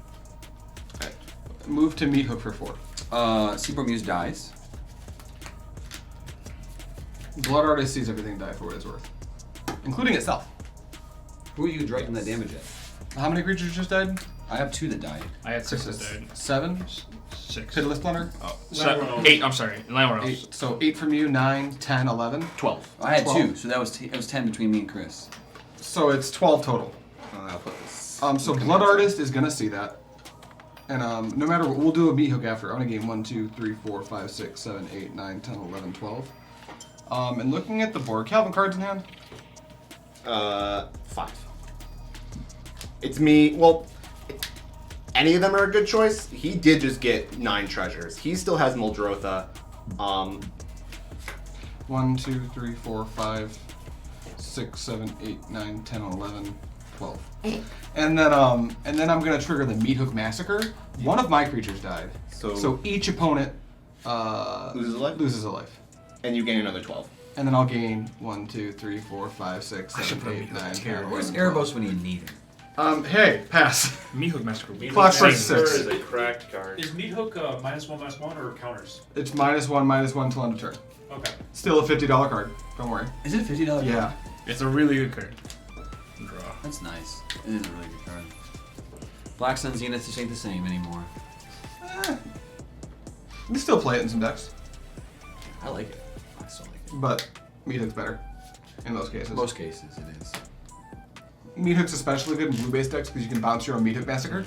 Move to Meat Hook for 4. Seaboard Muse dies. Blood Artist sees everything die for what it's worth, including itself. Who are you directing that damage at? How many creatures just died? I have 2 that died. I had 6 that died. 7. 6. Pitiless Plunder. Oh, Landlord. 8. I'm sorry. Landlord. 8. So 8 from you. 9, 10, 11. 12. I had 12. 2, so that was it was 10 between me and Chris. So it's 12 total. I'll put this. So Blood Artist is gonna see that, and no matter what, we'll do a Meat Hook after. I'm gonna gain 1, 2, 3, 4, 5, 6, 7, 8, 9, 10, 11, 12. And looking at the board, Calvin cards in hand. 5. It's me. Well, any of them are a good choice. He did just get 9 treasures. He still has Muldrotha. 1, 2, 3, 4, 5, 6, 7, 8, 9, 10, 11, 12. And then I'm gonna trigger the Meat Hook Massacre. One of my creatures died. So each opponent Loses a life? Loses a life. And you gain another 12. And then I'll gain 1, 2, 3, 4, 5, 6, 7, 8, 9, 10. Where's Erebos when you need him? Hey, pass. Meat Hook Massacre. Clock strike Massacre 6. is a cracked card. Is Meat Hook -1/-1 or counters? It's -1/-1 till end of turn. Okay. Still a $50 card. Don't worry. Is it $50? Yeah. It's a really good card. Draw. That's nice. It is a really good card. Black Sun Zenith just ain't the same anymore. We still play it in some decks, I like it. I still like it. but Meat Hook's better in most cases. Most cases, it is. Meat Hook's especially good in blue-based decks because you can bounce your own Meat Hook Massacre.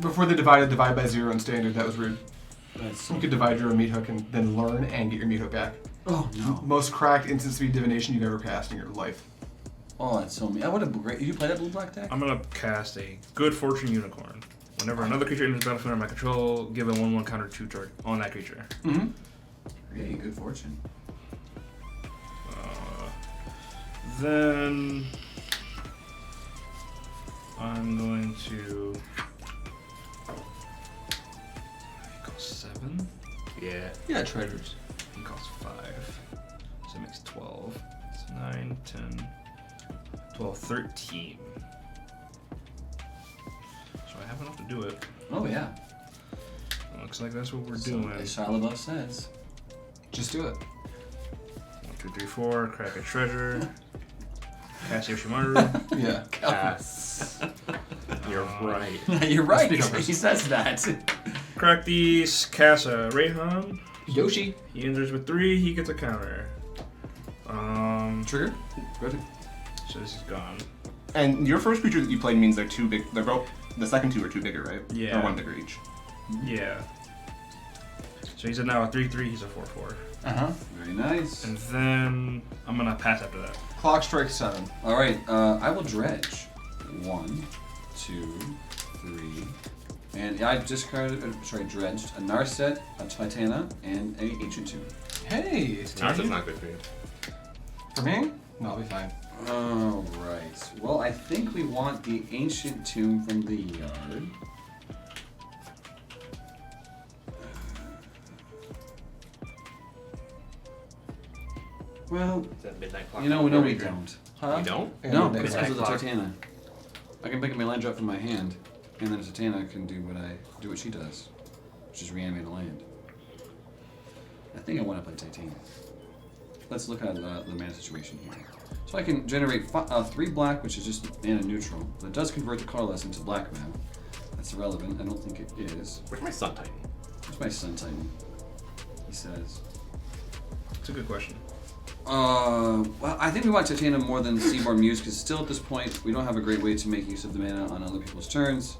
Before they divide by 0 in standard, that was rude. That's You could divide your own Meat Hook and then learn and get your Meat Hook back. Oh no. Most cracked instant speed divination you've ever cast in your life. Oh, that's so mean. What a great. You play that blue black deck? I'm gonna cast a Good Fortune Unicorn. Whenever another creature enters the battlefield under my control, give a 1/1 counter 2 target on that creature. Mm-hmm. Hey, good fortune. Then I'm going to. He costs 7. Yeah. Yeah, treasures. He costs 5. So it makes 12. It's 9, 10, 12, 13. So I have enough to do it. Oh yeah. Looks like that's what we're So, doing. as Shia LaBeouf says. Just do it. 1, 2, 3, 4. Crack a treasure. Cast Yoshimaru. Yeah. Pass. You're right. You're right. Speak up first. He says that. Crack these. Cast a Rehan. Yoshi. He enters with 3. He gets a counter. Trigger. Good. So this is gone. And your first creature that you played means they're too big. They're both. The second 2 are too bigger, right? Yeah. Or 1 bigger each. Yeah. So he's now a 3/3. He's a 4/4. Very nice. And then I'm gonna pass after that. Clock strike 7. All right. I will dredge. 1, 2, 3, and I discarded. Dredged a Narset, a Titana, and a Ancient Tomb. Hey. Narset's not good for you. For me? No, I'll be fine. All right. Well, I think we want the Ancient Tomb from the yard. Well, Is that midnight clock? no, we don't. Huh? You don't? Yeah, No, midnight it's because of the clock. Titana. I can pick up my land drop from my hand, and then the Titana can do what she does, which is reanimate a land. I think I want to play Titania. Let's look at the mana situation here. So I can generate 3 black, which is just mana neutral, but it does convert the colorless into black mana. That's irrelevant. I don't think it is. Where's my Sun Titan? Where's my Sun Titan? He says. It's a good question. Well, I think we want Titania more than Seaboard Muse, because still at this point, we don't have a great way to make use of the mana on other people's turns.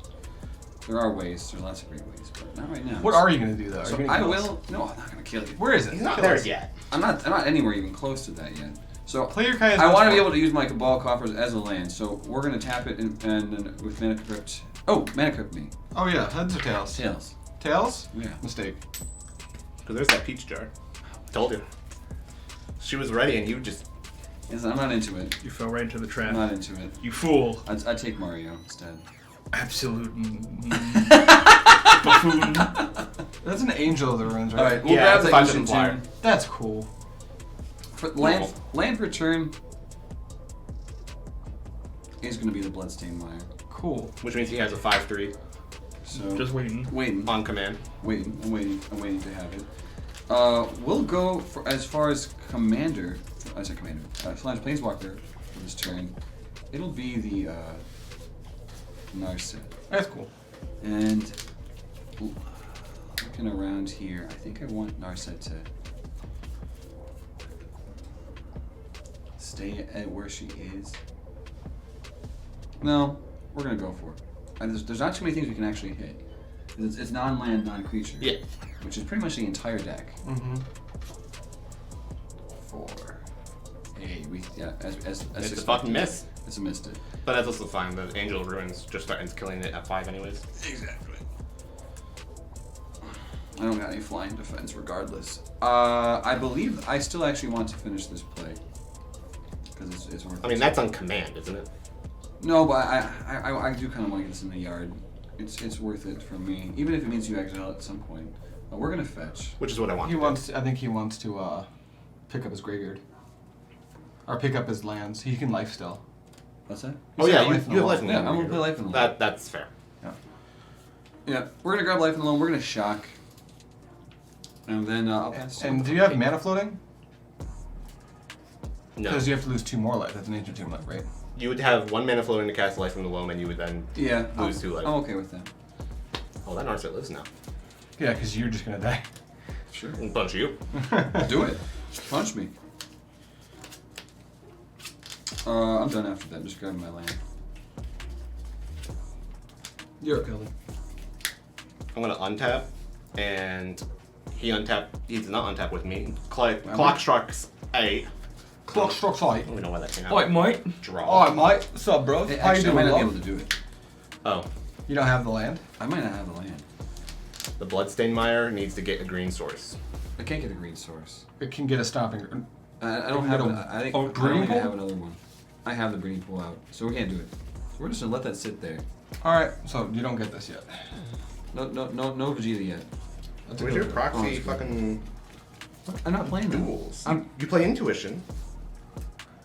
There are ways. There are lots of great ways, but not right now. What are you gonna do though? Are So you gonna I kill us? will. No, I'm not gonna kill you. Where is it? He's not there yet. I'm not anywhere even close to that yet. So Play your Kaya's I want to Much be More. able to use my Cabal Coffers as a land. So we're gonna tap it and with Mana Crypt. Oh, Mana Crypt me. Oh yeah, heads or tails? Tails. Tails? Yeah. Mistake. Because there's that peach jar. Told you. She was ready and you just... Yes, I'm not into it. You fell right into the I'm trap. not into it. You fool. I'd take Mario instead. Absolute buffoon. That's an Angel of the Runes, right? All right, we'll Yeah, grab it's the a 5/7 Ancient flyer. Tomb. That's cool. For land per turn is going to be the Bloodstained Mire. Cool. Which means he has a 5/3. So Just waiting. Waiting. On command. Waiting. I'm waiting to have it. We'll go for as far as commander. I said commander. Flange Planeswalker for this turn. It'll be the NeonMushroom. That's cool. And looking around here, I think I want NeonMushroom to stay at where she is. No, we're gonna go for it. There's not too many things we can actually hit. It's non-land, non-creature. Yeah. Which is pretty much the entire deck. Mm-hmm. It's a fucking miss. It's a missed it. But that's also fine. The Angel of Ruins just starts killing it at 5 anyways. Exactly. I don't got any flying defense regardless. I believe I still actually want to finish this play. Because it's worth it. I mean, that's on command, isn't it? No, but I do kind of want to get this in the yard. It's worth it for me, even if it means you exile at some point. But we're gonna fetch. Which is what I want. I think he wants to pick up his graveyard, or pick up his lands. He can life still. What's that? Oh yeah, Life you have life in the Yeah, Loam. I'm gonna play life in the Loam. That's fair. Yeah, we're gonna grab life in the Loam. We're gonna shock, and then I'll pass. And do you have mana floating? No. Because you have to lose 2 more life. That's an ancient tomb life, right? You would have 1 mana floating to cast Life from the Loam, and you would then lose 2 life. I'm okay with that. Oh, that Narset lives now. Yeah, because you're just gonna die. Sure. I'll punch you. Do it. Punch me. I'm done after that. I'm just grabbing my land. You're a killer. I'm gonna untap, and he does not untap with me. Clock strikes 8. Clock strikes 8. I don't even know why that came out. Alright, mate. Draw. Alright, mate. What's up, bro? Hey, How you actually, I doing, might not be love? able to do it. Oh, You don't have the land? I might not have the land. the Bloodstained Mire needs to get a green source. I can't get a green source. It can get a stopping. I don't can have. get I think. a I don't breeding think I pool? have another one. I have the breeding pool out, so we can't do it. So we're just gonna let that sit there. Alright, so you don't get this yet. No Vegeta yet. That's Where's your good. proxy it's fucking I'm not playing that. duels? I'm- You play Intuition.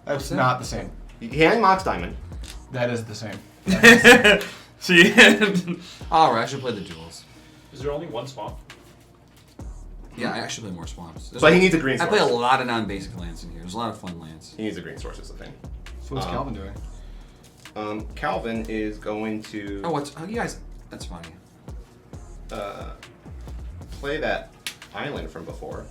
That's that? not the same. You hang Mox Diamond. That is the same. See? All right, I should play the duels. Is there only one swamp? Yeah, I actually play more swamps. But he needs a green I source. play a lot of non-basic lands in here. There's a lot of fun lands. He needs a green source is the thing. So what's Calvin doing? Calvin is going to Oh, you guys? That's funny. play that island from before.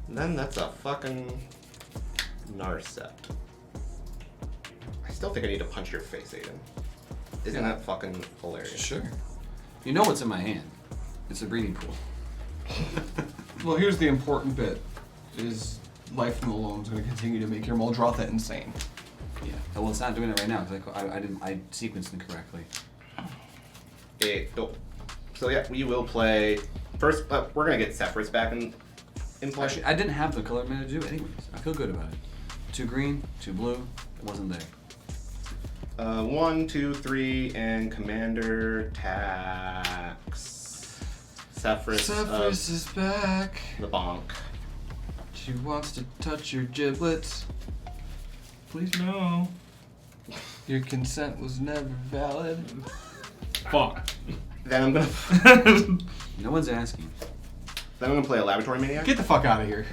Then that's a fucking Narset. I still think I need to punch your face, Aidan. Isn't that fucking hilarious? Sure. You know what's in my hand? It's a breeding pool. Well, here's the important bit: is Life from the Loam is going to continue to make your Muldrotha insane. Yeah. Well, it's not doing it right now because I sequenced incorrectly. So yeah, we will play first. We're gonna get Sefris back in play. Actually, I didn't have the color mana to do it anyways. I feel good about it. 2 green, 2 blue. It wasn't there. 1, 2, 3, and Commander Tax. Sefris is back. the bonk. She wants to touch your giblets. Please no. Your consent was never valid. Fuck. Then I'm gonna No one's asking. play a Laboratory Maniac. Get the fuck out of here.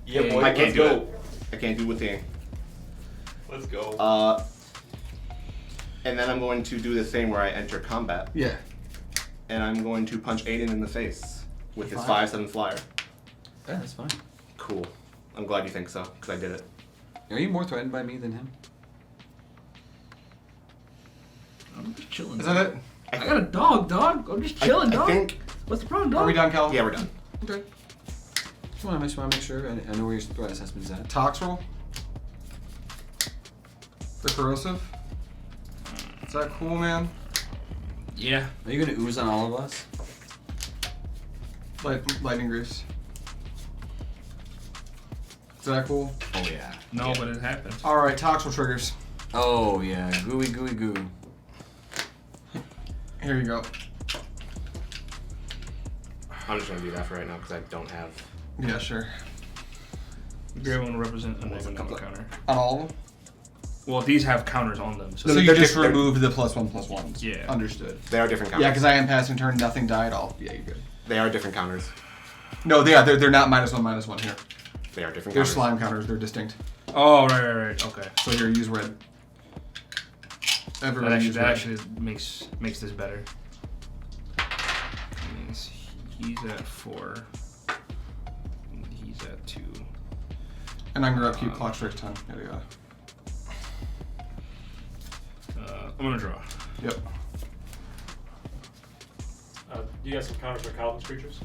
Yeah, boy. I can't Let's do go. it. I can't do with the. Let's go. And then I'm going to do the thing where I enter combat, Yeah. and I'm going to punch Aidan in the face with his Fine. 5/7 flyer. Yeah, that's fine. Cool. I'm glad you think so, because I did it. Are you more threatened by me than him? I'm just chilling. Is that it? I got a dog. I'm just chilling, I dog. think. What's the problem, dog? Are we done, Calvin? Yeah, we're done. Okay. Just want to make sure I know where your threat assessment is at. Toxrill. The corrosive. Is that cool, man? Yeah. Are you gonna ooze on all of us? Lightning Greaves. Is that cool? Oh yeah. No, Yeah. but it happened. Alright, Toxrill triggers. Oh yeah. Gooey goo. Here you go. I'm just going to do that for right now, because I don't have. Yeah, sure. Grey Aven will represent a Unless it negative comes up. counter. On all of them? Well, these have counters on them. So No, you they're just different. remove the +1/+1s. Yeah. Understood. They are different counters. Yeah, because I am passing turn, nothing died. Yeah, you're good. They are different counters. No, they're not -1/-1 here. They are different They're counters. slime counters. They're distinct. Oh, right. Okay. So here, use red. Everyone use That red. actually makes this better. Means he's at 4. And he's at 2. And I'm gonna keep clock strikes 10. There you go. I'm gonna draw. Yep. You got some counters for Calvin's creatures?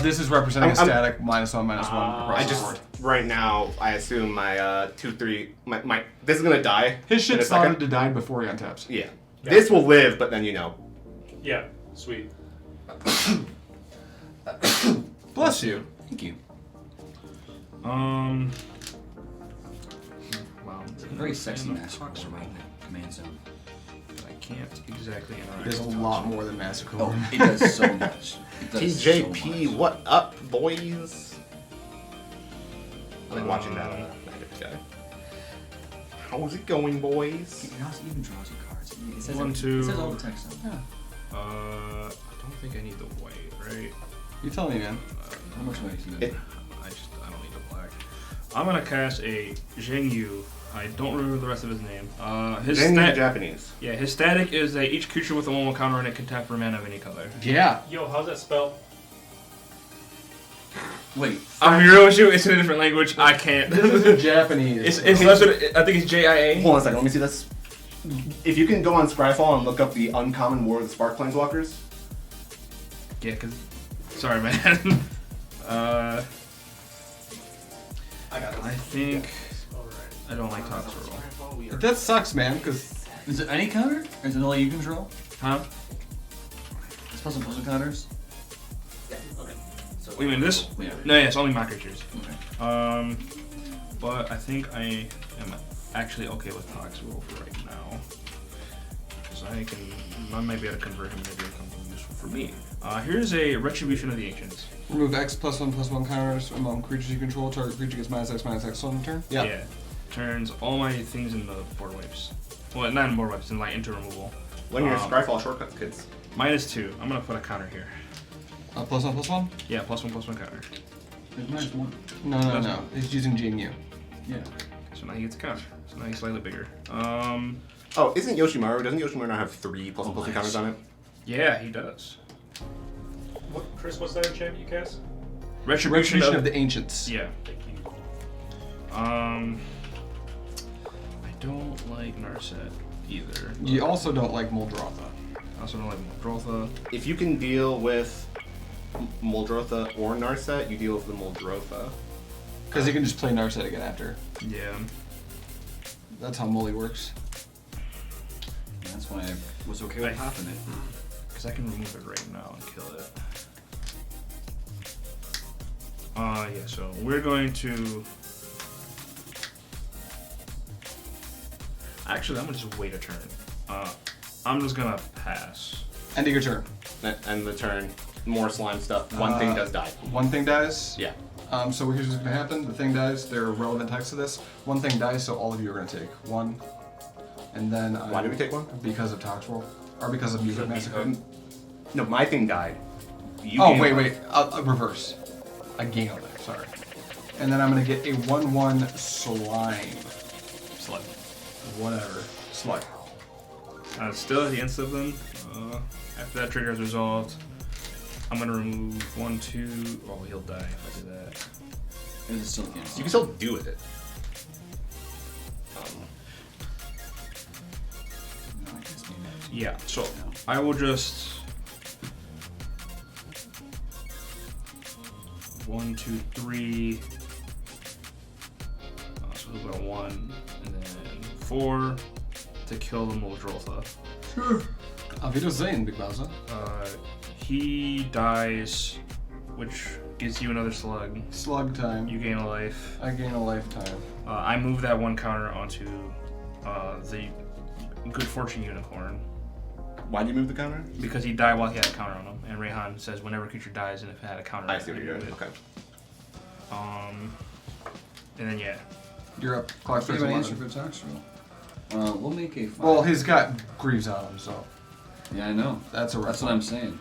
This is representing a I'm- static -1/-1 across I the just board. right now I assume my 2/3 my this is gonna die. His in a shit started second. to die before he untaps. Yeah. This will live, but then you know. Yeah, sweet. Bless you. Thank you. Wow. Very sexy massacre right in the command zone. I can't exactly interact. There's a with lot Toxrill. more than Massacre. Oh, it does so much. It does TJP, so much. what up, boys? I've been watching that guy. How's it going, boys? It also even draws you cards. It says One, it, two. It says all the text on it. I don't think I need the white, right? You tell me, man. How much weight is It- it? I don't need the black. I'm gonna cast a Zhengyu. I don't remember the rest of his name. His Then stat, Japanese. yeah, his static is that each creature with a 1/1 counter on it can tap for mana of any color. Yeah. Yo, how's that spelled? Wait. I'm here with you. It's in a different language. I can't. This is in Japanese. It's less. I think it's JIA. Hold on a second, let me see this. If you can go on Scryfall and look up the uncommon War of the Spark Planeswalkers. Yeah, cause. Sorry, man. I got I think Alright. I don't like Toxrill. That sucks, man, because Is it any counter? Or is it all you control? Huh? It's plus and counters? You mean this? Yeah. No, yeah, it's only my creatures. Okay. But I think I am actually okay with Toxrill for right now. Because I might be able to convert him into something useful for me. Here's a Retribution of the Ancients. remove X +1/+1 counters among creatures you control. Target creature gets -X on the turn. Yeah. Turns all my things into board wipes. Well, not in board wipes, in like into removal. When your Scryfall shortcut, kids. -2. I'm gonna put a counter here. +1/+1? Yeah, +1/+1 counter. There's -1. No. He's using GNU. Yeah. So now he gets a counter. So now he's slightly bigger. Oh, isn't Yoshimaru? Doesn't Yoshimaru not have 3 ++ nice. counters on it? Yeah, he does. What, Chris, what's that enchantment you cast? Retribution Retribution of the Ancients. Yeah. Thank you. I don't like Narset either. You also don't like Muldrotha. I also don't like Muldrotha. If you can deal with Muldrotha or Narset, you deal with the Muldrotha. Because you can just play Narset again after. Yeah. That's how Mully works. That's why I was okay with popping it. Because I can remove it right now and kill it. Yeah, so we're going to... Actually, I'm going to just wait a turn. I'm just going to pass. End of your turn. And the turn, more slime stuff. One thing does die. One thing dies. Yeah. So here's what's going to happen. The thing dies. There are relevant text to this. One thing dies, so all of you are going to take one. And then... Why did we take one? Because of Toxrill. Or because of Music Massacre. No, my thing died. You Oh, gained wait, life. wait. I'll reverse. I gain a life, sorry. And then I'm going to get a 1/1 slime. Slug. Whatever. Slug. Still at the end of them. After that trigger is resolved, I'm going to remove 1, 2... Oh, he'll die if I do that. It is still against You can still do with it. No, I guess maybe. Yeah, so I will just 1, 2, 3. So we'll go 1 and then 4 to kill the Muldrotha. Sure. Auf Wiedersehen, Big Bowser. He dies, which gives you another slug. Slug time. You gain a life. I gain a lifetime. I move that 1 counter onto the Good Fortune Unicorn. Why do you move the counter? Because he died while he had a counter on him, and Rehan says whenever a creature dies and if it had a counter on I see what it, you're remove doing. it. Okay. And then yeah. You're up. Clock Do you starts have an at answer 11. for Toxrill? We'll make a 5. Well, he's got Greaves on him, so Yeah, I know. that's a That's what I'm saying.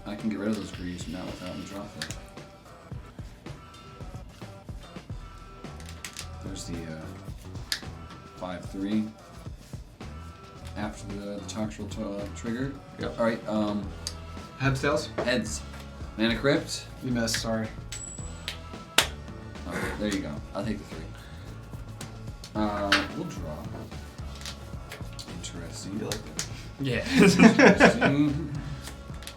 I can get rid of those Greaves now without Muldrotha. There's the 5/3 after the Toxrill trigger. Yep. All right. Heads, tails? Heads. Mana Crypt. You missed, sorry. Okay, there you go. I'll take the 3. We'll draw. Interesting. You like that? Yeah. Interesting.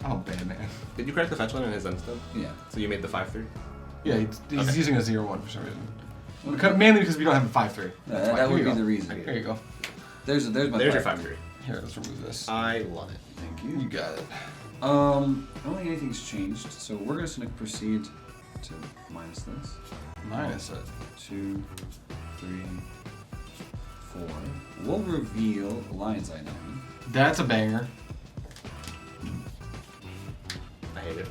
Oh, bad man. Did you crack the fetch one in his instance? Yeah. So you made the 5/3? Yeah, he's Okay. using a 0/1 for some reason. Mainly because we don't have a 5/3. That's why. That Here would you be go. the reason. Here you go. There's my There's your 5/3. 5/3. Here, let's remove this. I love it. Thank You you. got it. I don't think anything's changed, so we're just gonna proceed to minus this. Minus it. 2, 3, 4. We'll reveal Lion's Eye Diamond. That's a banger. I hate it.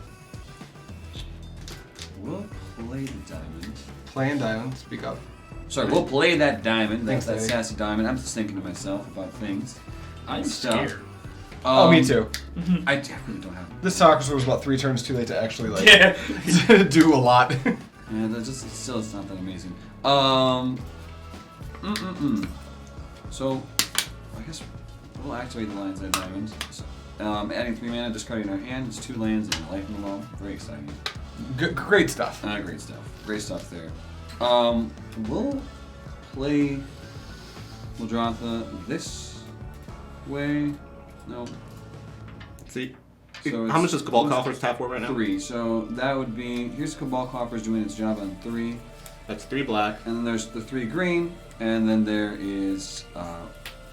We'll play the diamond. Playing diamond, speak up. Sorry, we'll play that diamond. That's Thanks, that Daddy. sassy diamond. I'm just thinking to myself about things. I'm Stuff. scared. Oh, me too. I really don't have. This Toxrill was about 3 turns too late to actually like Yeah. do a lot. Yeah, that just still it's not that amazing. So, I guess we'll activate the Lion's Eye Diamond. So, adding 3 mana, discarding our hand. It's 2 lands and life in the wall. Very exciting. Great stuff. Great stuff. Great stuff there. We'll play Muldrotha this way. No. See? So How much it's- does Cabal Coffers tap for right now? 3. So that would be, here's Cabal Coffers doing its job on 3. That's 3 black, And then there's the 3 green. And then there is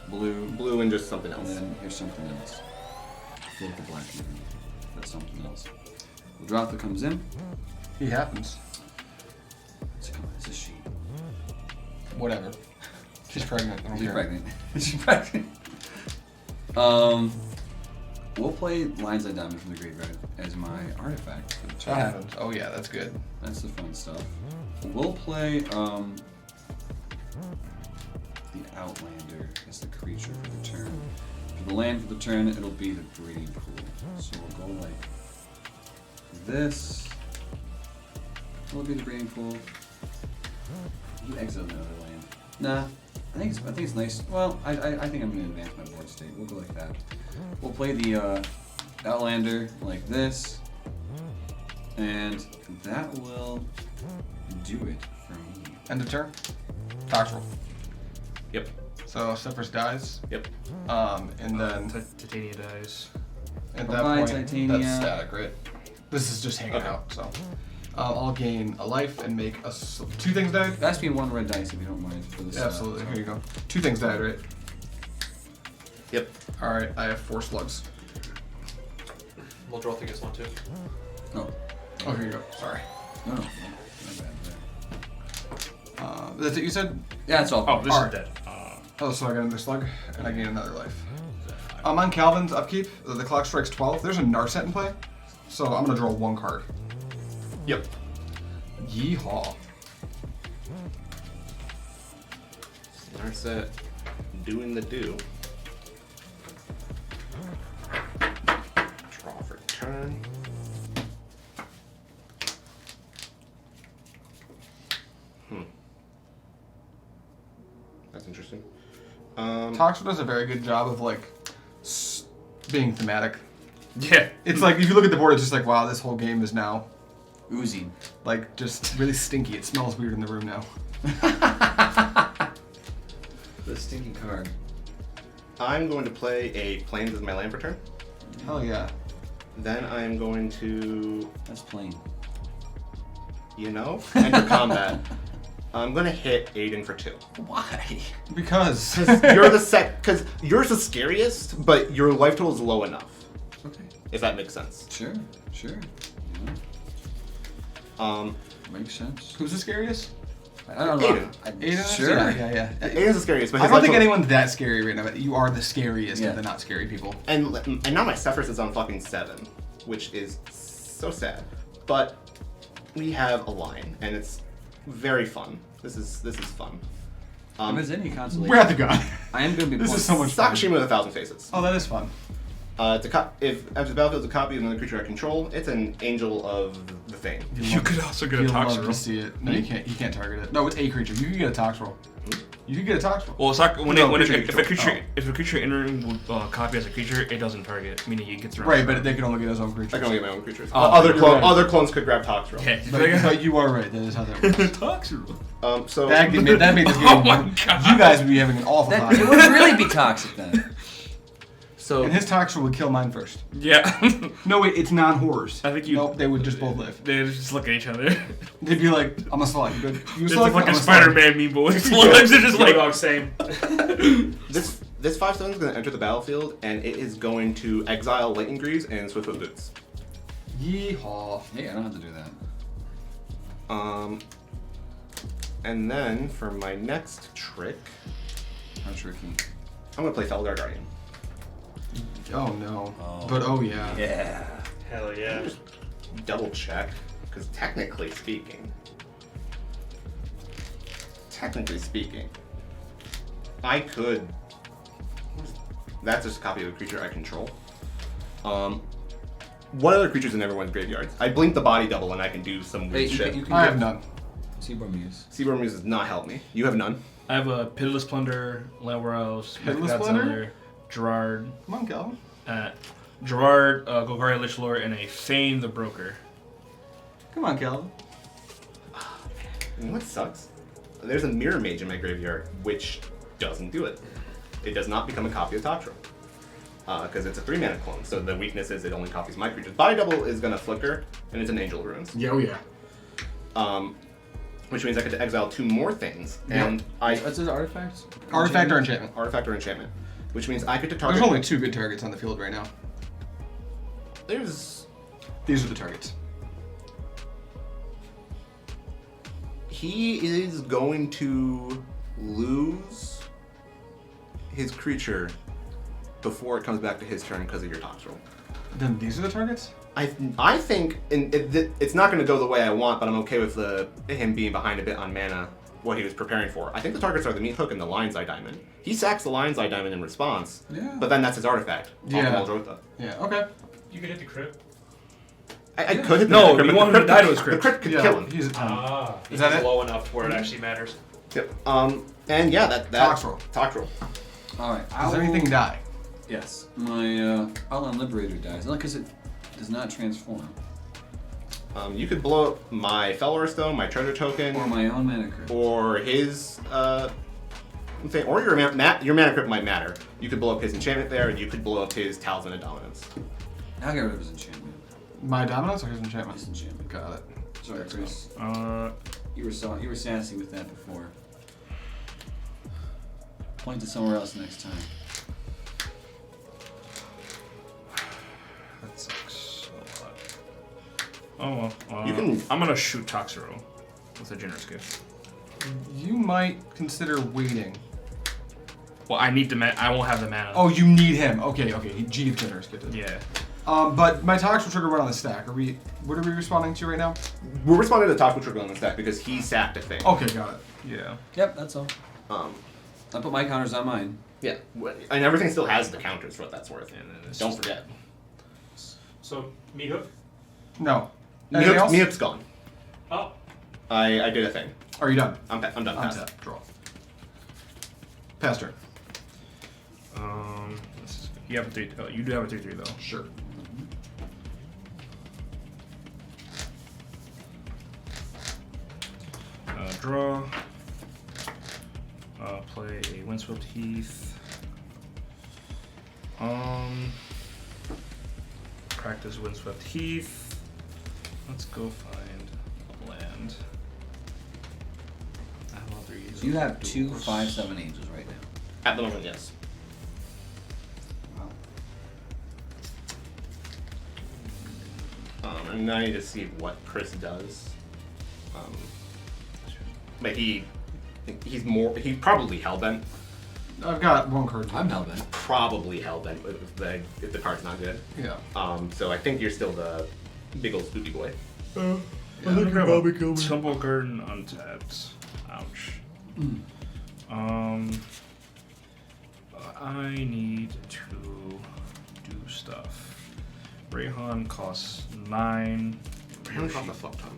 blue. blue, and just something And else. then here's something else. I feel like the black even. That's something else. Muldrotha comes in. He happens. It's a she. Whatever. She's pregnant. I don't She's care. pregnant. She's pregnant. We'll play Lion's Eye Diamond from the graveyard as my artifact for the That turn. happens. Oh yeah, that's good. That's the fun stuff. We'll play the Outlander as the creature for the turn. For the land for the turn, it'll be the breeding pool. So we'll go like this. Will it be the breeding pool? You exile another land. Nah, I think it's nice. Well, I think I'm gonna advance my board state. We'll go like that. We'll play the Outlander like this, and that will do it for me. End of turn. Toxrill. Yep. So Sefris dies. Yep. And then Titania dies. at that Bye-bye, point, Titania. that's static, right? This is just hanging Okay. out. So I'll gain a life and make 2 things died. It has to be 1 red dice if you don't mind for this. Absolutely. Here you go. 2 things died, right? Yep. All right. I have 4 slugs. Muldrotha gets 1 too. Oh, Oh, here you go. Sorry. no, my bad there. That's it. You said. Yeah, that's all. Oh, this Alright. is dead. Oh, so I get another slug, and I gain another life. On Calvin's upkeep, the clock strikes 12. There's a Narset in play, so I'm gonna draw 1 card. Yep. Yeehaw. Narset doing the do. Draw for turn. That's interesting. Toxrill does a very good job of like being thematic. Yeah. It's like if you look at the board, it's just like wow, this whole game is now Oozing. like just really stinky. It smells weird in the room now. The stinky card. I'm going to play a Plains as my land for turn. Hell yeah. Then I'm going to, That's plain. enter combat. I'm going to hit Aidan for 2. Why? Because You're the because yours is scariest, but your life total is low enough, Okay. if that makes sense. Sure. Makes sense. who's the scariest? I don't know. Aidan. Aidan. Sure. Yeah. Aidan's the scariest, but I his don't life think total- anyone's that scary right now. But you are the scariest Yeah. of the not scary people. And now my Sefris is on fucking 7, which is so sad. But we have a line, and it's very fun. This is fun. If there's any consolation, We're at the god. I am going to be. This is so much fun. Sakashima with 1,000 Faces. Oh, that is fun. If after the battlefield is a copy of another creature I control, it's an Angel of the Thing. You could also get a You'll love to Toxrill. see it. No, you can't. You can't target it. No, it's a creature. You can get a Toxrill. You can get a Toxrill. Well, it's not, No, creature if a creature entering copy as a creature, it doesn't target, meaning it gets around. Right, but they can only get his own creature. I can only get my own creatures. Oh, other you're right. other clones could grab Toxrill. Yeah. But you are right. That is how that works. Toxrill. So That made this game. Oh my God. You guys would be having an awful That, time. it would really be toxic then. so And his Toxrill would kill mine first. Yeah. No, wait, it's non-horrors. I think you. Nope, they would just both live. They just look at each other. They'd be like, I'm a slug. Good. You It's slug? like I'm a a slug. Spider-Man meme, boys. Slugs are just like. Dog, same. this 5/7 is going to enter the battlefield, and it is going to exile Lightning Greaves and Swiftfoot Boots. Yeehaw. Hey, I don't have to do that. And then for my next trick, How tricky. I'm going to play Felgar Guardian. Oh no. Oh. But oh yeah. Yeah. Hell yeah. Double check, because technically speaking, I could. That's just a copy of a creature I control. What other creatures in everyone's graveyards? I blink the body double and I can do some Hey, weird you shit. can I get have none. Seaborn Muse. Seaborn Muse does not help me. You have none. I have a Pitiless Plunder, Landwarehouse, Pitiless Plunder? Gerard, Come on, Calvin. Golgari Lichlord, and a Fane the Broker. Come on, Calvin. You know what sucks? There's a Mirror Mage in my graveyard, which doesn't do it. It does not become a copy of Toxrill. Because it's a 3-mana clone, so the weakness is it only copies my creatures. Body double is going to flicker, and it's an Angel of Ruins. Yeah, oh yeah. Which means I get to exile 2 more things, and What's his artifact? Artifact or enchantment? Artifact or enchantment. Which means I get to target. There's only 2 good targets on the field right now. These are the targets. He is going to lose his creature before it comes back to his turn because of your Toxrill. Then these are the targets? I think it's not going to go the way I want, but I'm okay with him being behind a bit on mana, what he was preparing for. I think the targets are the Meat Hook and the Lion's Eye Diamond. He sacks the Lion's Eye Diamond in response, but then that's his artifact. Yeah. Muldrotha. Yeah, okay. You can hit the crit. I could hit No, the you crit, want but him to die to his crit. The crit could Yeah, kill him. he's a 10. Is that it? low enough to where it actually matters. Yep. And yeah, that Toxrill. Toxrill. All right. Does anything die? Yes. My Allen Liberator dies. Not because it does not transform. You could blow up my Fellwar Stone, my treasure token, Or my own mana crypt. or his or your mana crypt might matter. You could blow up his enchantment there, and you could blow up his Talisman of Dominance. I'll get rid of his enchantment. My dominance or his enchantment? His enchantment. Got it. Sorry, Chris. You were sassy with that before. Point to somewhere else next time. That sucks a lot. Oh well. You can- I'm gonna shoot Toxrill with a generous gift. You might consider waiting. Well, I need the mana. I won't have the mana. Oh, you need him. Okay. G of generous gifted. Yeah. But my Tox will trigger one on the stack. What are we responding to right now? We're responding to the Toxrill trigger on this deck because he sacked a thing. Okay, got it. Yeah. Yep, that's all. Um, I put my counters on mine. yeah, and everything still has the counters for what that's worth. And then it's Don't just- forget. So, Meat Hook? No. Anything else? Meathook's gone. Oh. I did a thing. Are you done? I'm done. Pass. Untap. Draw. Pass turn. You have a 3. You do have a 3/3 though. Sure. Draw. Play a Windswept Heath. Practice Windswept Heath. Let's go find a land. I have all 3. You have 2 5/7 angels right now. At the moment, yes. Wow. And I need to see what Chris does. But he's probably hellbent. I've got one card. I'm hellbent. Probably hellbent if the card's not good. Yeah. So I think you're still the big old spooky boy. I think Tumble Garden untapped. Ouch. I need to do stuff. Rehan costs 9. Rehan costs a fuck ton.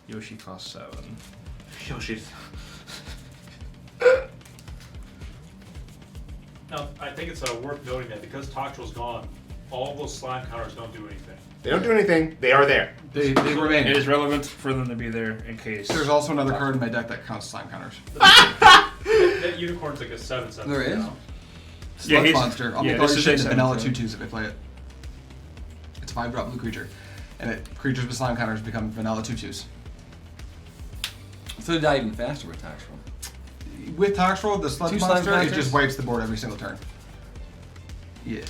Yoshi costs 7. Yoshi's. Now, I think it's worth noting that because Toxrill's gone, all of those slime counters don't do anything. They don't do anything. They are there. They remain. It is relevant for them to be there in case. There's also another card in my deck that counts slime counters. That unicorn's like a 7/7. There is? Sludge he's- Monster. I'll yeah, make all this your is shit a into vanilla 7/7. 2/2s if I play it. It's a 5-drop blue creature. And creatures with slime counters become vanilla 2/2s. So they die even faster with Toxrill. With Toxrill, the Sludge Two slime Monster, it counters? just wipes the board every single turn. Yeah.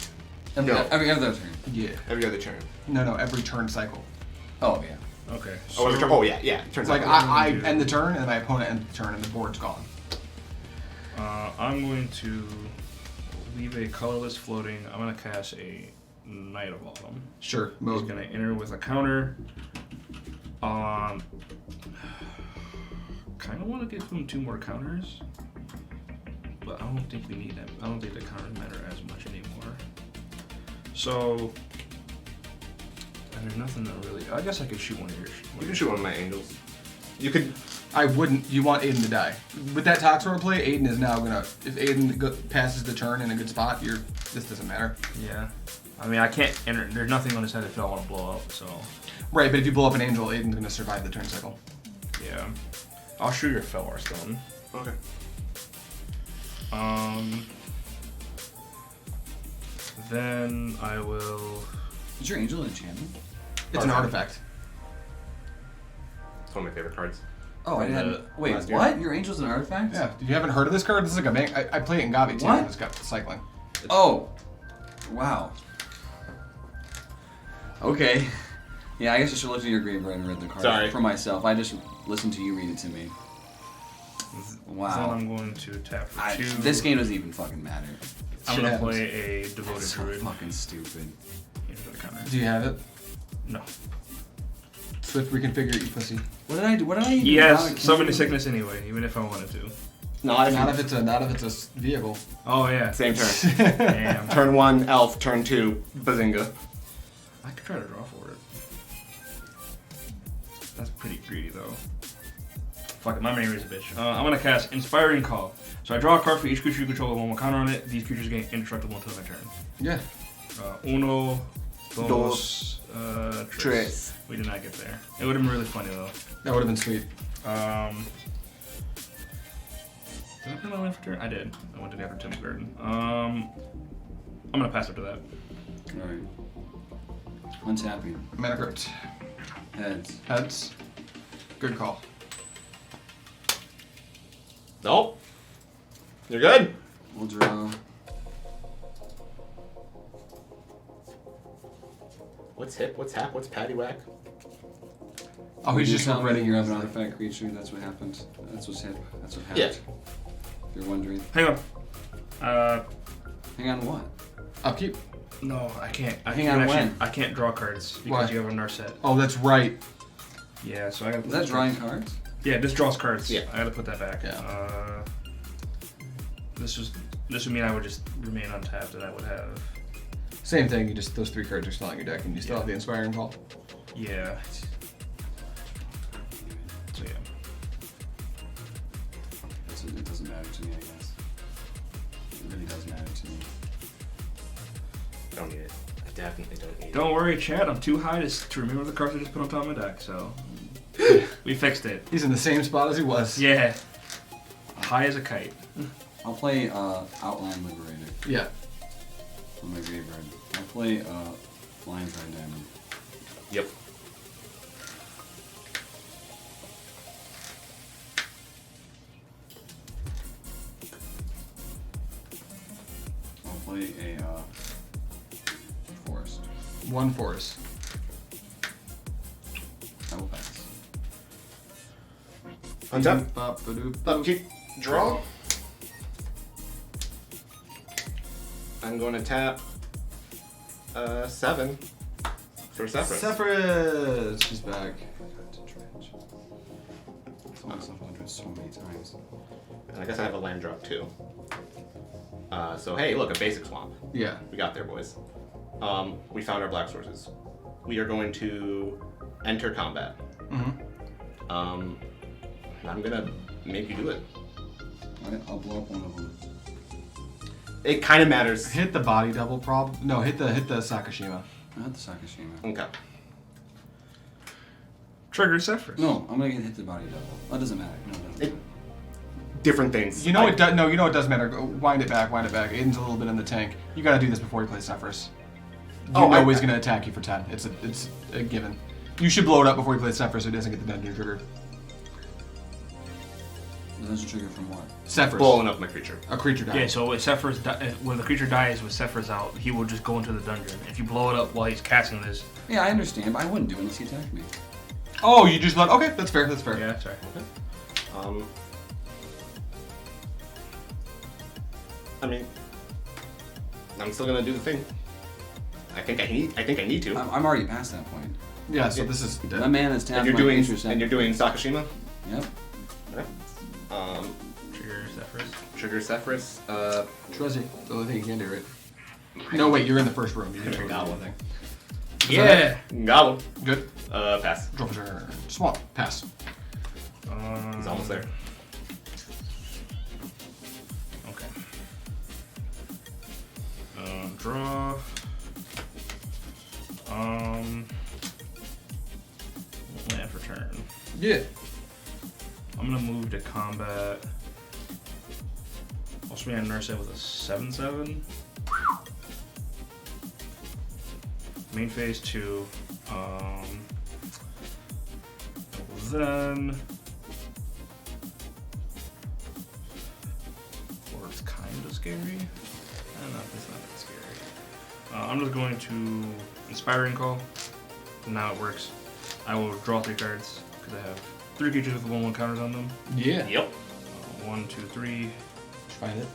Every No. other turn. Yeah. Every other turn. No, every turn cycle. Oh, yeah. Okay. Oh, every turn. Oh, yeah, yeah. Turns Like, out. I end the turn, and my opponent ends the turn, and the board's gone. I'm going to leave a colorless floating. I'm going to cast a Knight of Autumn. Sure. He's Mode. going to enter with a counter. Kind of want to give him 2 more counters, but I don't think we need them. I don't think the counters matter as much anymore. So, and there's nothing that really. I guess I could shoot one of yours. You can shoot one of my angels. You could. I wouldn't. You want Aidan to die. With that Toxrill play, Aidan is now gonna. If Aidan passes the turn in a good spot, this doesn't matter. Yeah. I mean, I can't enter. There's nothing on his head if I want to blow up. So. Right, but if you blow up an angel, Aidan's gonna survive the turn cycle. Yeah. I'll shoot your Felwar Stone. Okay. Then I will. Is your angel an enchantment? It's an artifact. It's one of my favorite cards. Oh, I From the didn't. Wait, last year. what? Your angel's an artifact? Yeah. You haven't heard of this card? This is like a I play it in Gavi too. What? And it's got cycling. Oh. Wow. Okay. Yeah, I guess I should look at your graveyard and read the card Sorry. for myself. I just listened to you read it to me. Then Wow. I'm going to tap for 2. This game doesn't even fucking matter. I'm Shit gonna happens. play a Devoted That's so Druid. fucking stupid. Into the counter. Do you have it? No. Swift reconfigure, you pussy. What did I do? What did I do? He has Can't Summon do to Sickness anyway, even if I wanted to. Not Not if it's a vehicle. Oh yeah. Same turn. Damn. Turn 1, elf. Turn 2, bazinga. I could try to draw for it. That's pretty greedy though. Fuck it, my memory is a bitch. I'm gonna cast Inspiring Call. So I draw a card for each creature you control with 1 counter on it. These creatures gain indestructible until my turn. Yeah. Uno, dos, Dos, tres. tres. We did not get there. It would have been really funny though. That would have been sweet. Did I play my land for turn? I did. I went to the after Tim's Garden. I'm gonna pass after that. Alright. Untapping. Mana Crypt. Heads. Heads. Good call. Nope. You're good. We'll draw. What's hip? What's hap? What's paddywhack? Oh, he's You just tell me regretting you have an your artifact creature. That's what happened. That's what happened. That's what happened. Yeah. If you're wondering. Hang on. Hang on, what? upkeep. No, I can't. I Hang can't on, actually, when? I can't draw cards because Why? you have a Narset. Oh, that's right. Yeah, so I gotta. Is that drawing cards? Yeah, this draws cards. Yeah. I gotta put that back. Yeah. This would mean I would just remain untapped and I would have. Same thing. You just those 3 cards are still on your deck, and you still Yeah. have the inspiring call. Yeah. So yeah. It doesn't matter to me, I guess. It really does matter to me. Don't need it. I definitely don't need it. Don't worry, Chad. I'm too high to remember the cards I just put on top of my deck. So we fixed it. He's in the same spot as he was. Yeah. High as a kite. I'll play Outline Liberator Yeah. on my graveyard. I'll play Flying Card Diamond. Yep. I'll play a Forest. 1 forest. I will pass. Untap. Upkeep. Draw. I'm going to tap 7 for Sefris. Sefris. She's back. so many times. And I guess I have a land drop too. So hey, look, a basic swamp. Yeah. We got there, boys. We found our black sources. We are going to enter combat. Mm-hmm. And I'm gonna make you do it. Alright, I'll blow up one of them. It kind of matters. Hit the body double prob. No, hit the Sakashima. I had the Sakashima. Okay. Trigger Sefris. No, I'm gonna get hit the body double. That doesn't matter. No, it doesn't. Different things. You know it does. No, you know it does matter. Go, wind it back. Aiden's a little bit in the tank. You gotta do this before you play Sefris. You know he's gonna attack you for 10. It's a given. You should blow it up before you play Sefris so he doesn't get the dungeon trigger. The dungeon trigger from what? Sefris. Blowing up my creature. A creature dies. Yeah, so when the creature dies with Sefris out, he will just go into the dungeon. If you blow it up while he's casting this. Yeah, I understand, but I wouldn't do it unless he attacked me. Oh, you just let. Okay, that's fair. That's fair. Yeah, sorry. I mean, I'm still gonna do the thing. I think I need to. I'm already past that point. Yeah. So this is. That man is tapped. And you're doing Sakashima. Yep. Okay. Trigger Sefris. Trigger Sefris. Trust it. The only thing you can do, right? No, wait. You're in the first room. You can Got one thing. Yeah. Got one. Good. Pass. Drop a turn. Swamp. Pass. He's almost there. Okay. Draw. Land for turn. Yeah. I'm gonna move to combat. I'll swing at Nurse with a 7/7. Main phase 2. Then. Or it's kind of scary. I don't know if it's not that scary. I'm just going to Inspiring Call. Now it works. I will draw 3 cards because I have 3 creatures with 1/1 counters on them. Yeah. Yep. 1, 2, 3. Did you find it?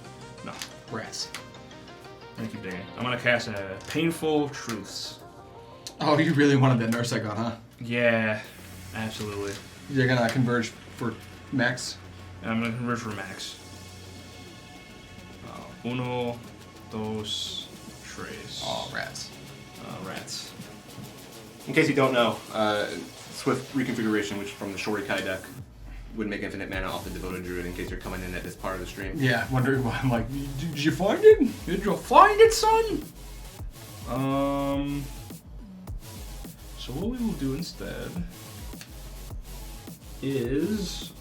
No. Rats. I'm gonna keep digging. I'm gonna cast a Painful Truths. Oh, you really wanted that nurse icon, huh? Yeah, absolutely. You're gonna converge for max. And I'm gonna convert for max. Uno, dos, tres. Oh, rats. Rats. In case you don't know, Swift reconfiguration, which from the Shorikai deck, would make infinite mana off the Devoted Druid. In case you're coming in at this part of the stream. Yeah, wondering why. I'm like, did you find it? Did you find it, son? So what we will do instead is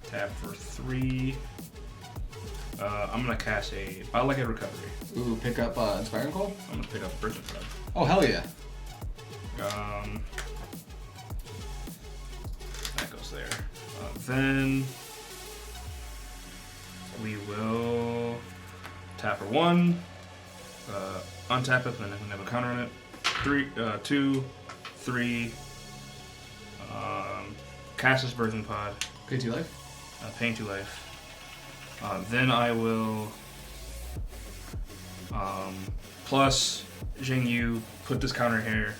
tap for 3. I'm gonna cast a Biolectric Recovery. Ooh, pick up Inspiring Call? I'm gonna pick up Birthing Flood. Oh, hell yeah. That goes there. Then we will tap for 1, untap it, and then we have a counter on it. 2, 3. Cast this Birthing Pod. Pay 2 life? Paying 2 life. Then I will plus Jingyu, put this counter here,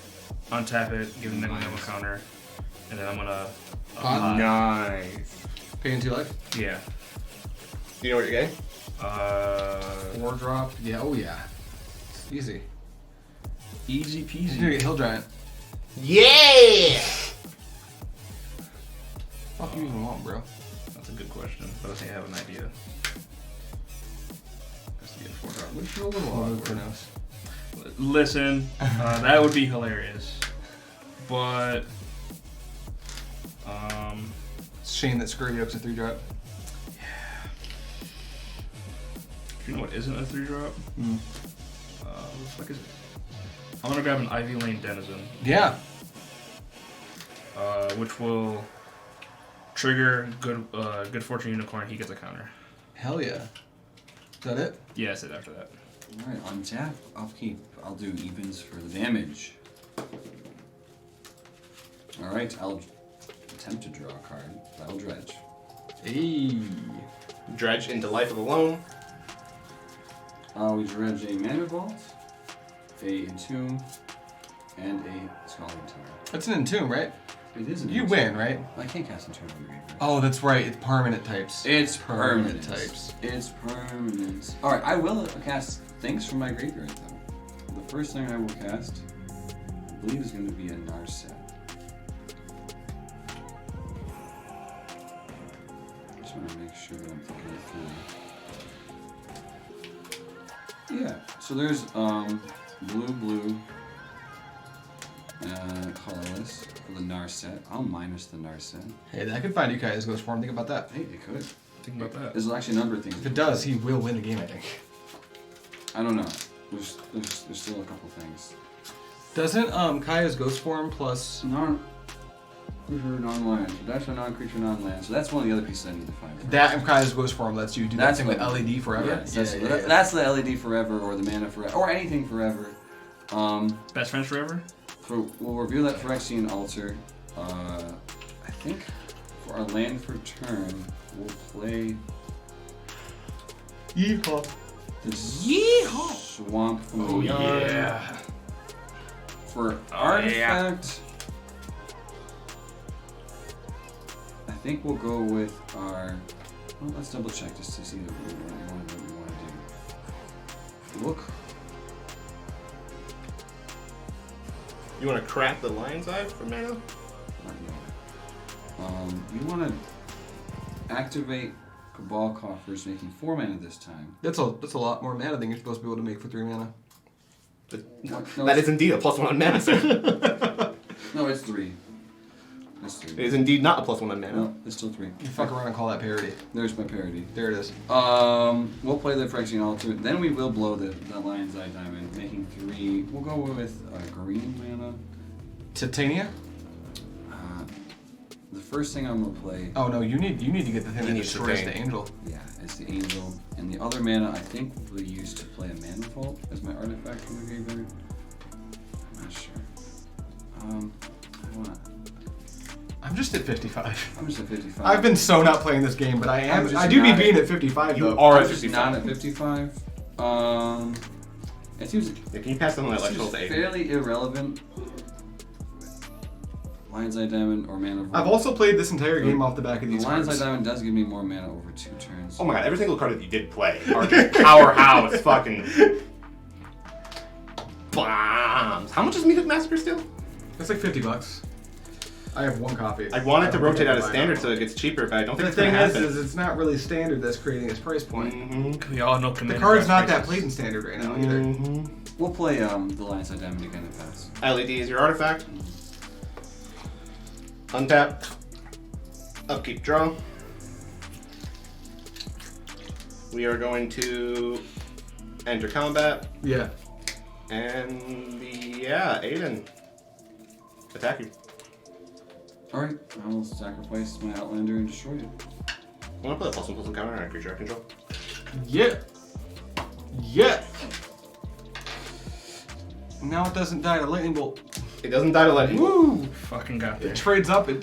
untap it, give him a counter, and then I'm gonna Nice. Paying 2 life? yeah. Do you know what you're getting? 4 drop? Yeah, oh yeah. It's easy. Easy He's gonna peasy. get Hill Giant. Yeah! Fuck you even want, bro? That's a good question, but I think I have an idea. Has to be a 4 drop. Which roll a little awkward pronounce? Listen, that would be hilarious, but It's a shame that Scurvy Up's a 3 drop. you know what isn't a 3 drop? Mm. What the fuck is it? I'm gonna grab an Ivy Lane Denizen, Yeah. which will trigger Good Fortune Unicorn. He gets a counter. Hell yeah. Is that it? Yeah, that's it after that. Alright, on tap, I'll do evens for the damage. Alright, I'll attempt to draw a card. I will dredge. Hey. Dredge into Life of the Loam. We dredge a Mana Vault, a Entomb, and a Scalding Timber. That's an Entomb, right? It is an You Entomb. win, right? I can't cast Entomb on the graveyard. Oh, that's right. It's permanent types. It's permanent permanent types. It's permanent. Alright, I will cast things from my graveyard though. The first thing I will cast, I believe, is going to be a NeonMushroom. I just want to make sure that I'm thinking it through. Yeah, so there's blue, colorless for the NeonMushroom. I'll minus the NeonMushroom. Hey, that could find you guys Ghost Form. Think about that. Hey, it could. Think about that. There's actually a number of things. If it does, he will win the game, I think. I don't know. There's still a couple things. Doesn't Kaya's Ghost Form plus... Non-creature, non-land. That's a non-creature, non-land. So that's one of the other pieces I need to find. First. That and Kaya's Ghost Form lets you do that That's thing with what- LED forever? Yeah, that's the LED forever, or the mana forever, or anything forever. Best friends forever? We'll review that Phyrexian Altar. I think for our land for turn, we'll play Yeehaw. the Swamp from the yard. Yeah. For Artifact, I think we'll go with our. Well, let's double check just to see what we want to do. Look. You want to crack the Lion's Eye for mana? Not yet. We want to activate Cabal Coffers, making 4 mana this time. That's a lot more mana than you're supposed to be able to make for 3 mana. No, That is indeed a +1 mana, sir. No, it's 3. It's 3. It is indeed not a +1 mana. No, it's still 3. You fuck around and call that parody. There's my parody. There it is. We'll play the Phyrexian Altar. Then we will blow the Lion's Eye Diamond, making 3. We'll go with green mana. Titania? The first thing I'm gonna play. Oh no, you need to get the thing that need destroys Titania. the angel. Yeah, it's the Angel. And the other mana I think will be used to play a Mana Vault as my artifact from the graveyard. I'm not sure. I'm just at 55. I'm just at 55. I've been so not playing this game, but I am. I'm just I do be not being at 55 You though. are I'm at just 55. not at 55. It seems Yeah, can you pass something like This Electrical is to Aidan? fairly irrelevant. Lion's Eye Diamond or Mana Vault. I've also played this entire game off the back of The these Lion's Eye cards. Diamond does give me more mana over 2 turns. Oh my god, every single card that you did play are just powerhouse fucking bombs. How much is Mythic Massacre still? It's like $50. I have 1 copy. I wanted to don't think rotate I out can of buy standard another so it gets cheaper, but I don't one. think The it's thing gonna is happen. it's not really standard that's creating its price point. Mm-hmm. We all know The Commander card's has not that prices. played in standard right now either. Mm-hmm. We'll play the Lion's Eye Diamond again and pass. LED is your artifact. Untap. Upkeep, draw. We are going to enter combat, Yeah. and Aidan, attack you. Alright, I will sacrifice my Outlander and destroy it. I'm gonna put a +1/+1 counter on a creature I control. Yeah. Yeah. Now it doesn't die to lightning bolt. It doesn't die to let you. Woo! Fucking got there. It trades up. It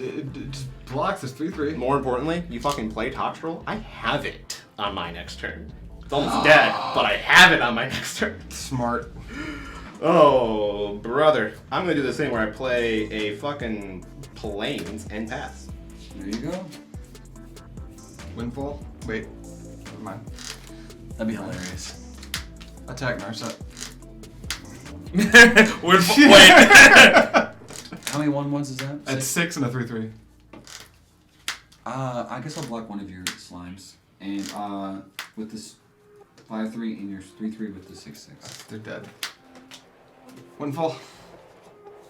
just blocks this 3/3. More importantly, you fucking play Toxrill. I have it on my next turn. It's almost dead, but I have it on my next turn. Smart. Oh, brother. I'm gonna do the same where I play a fucking Plains and pass. There you go. Windfall. Wait. Never mind. That'd be hilarious. Attack Narset. Wait. How many 1/1s is that? That's 6 and a 3/3. I guess I'll block one of your slimes. And with this 5/3 and your 3/3 with the 6/6. They're dead. Windfall.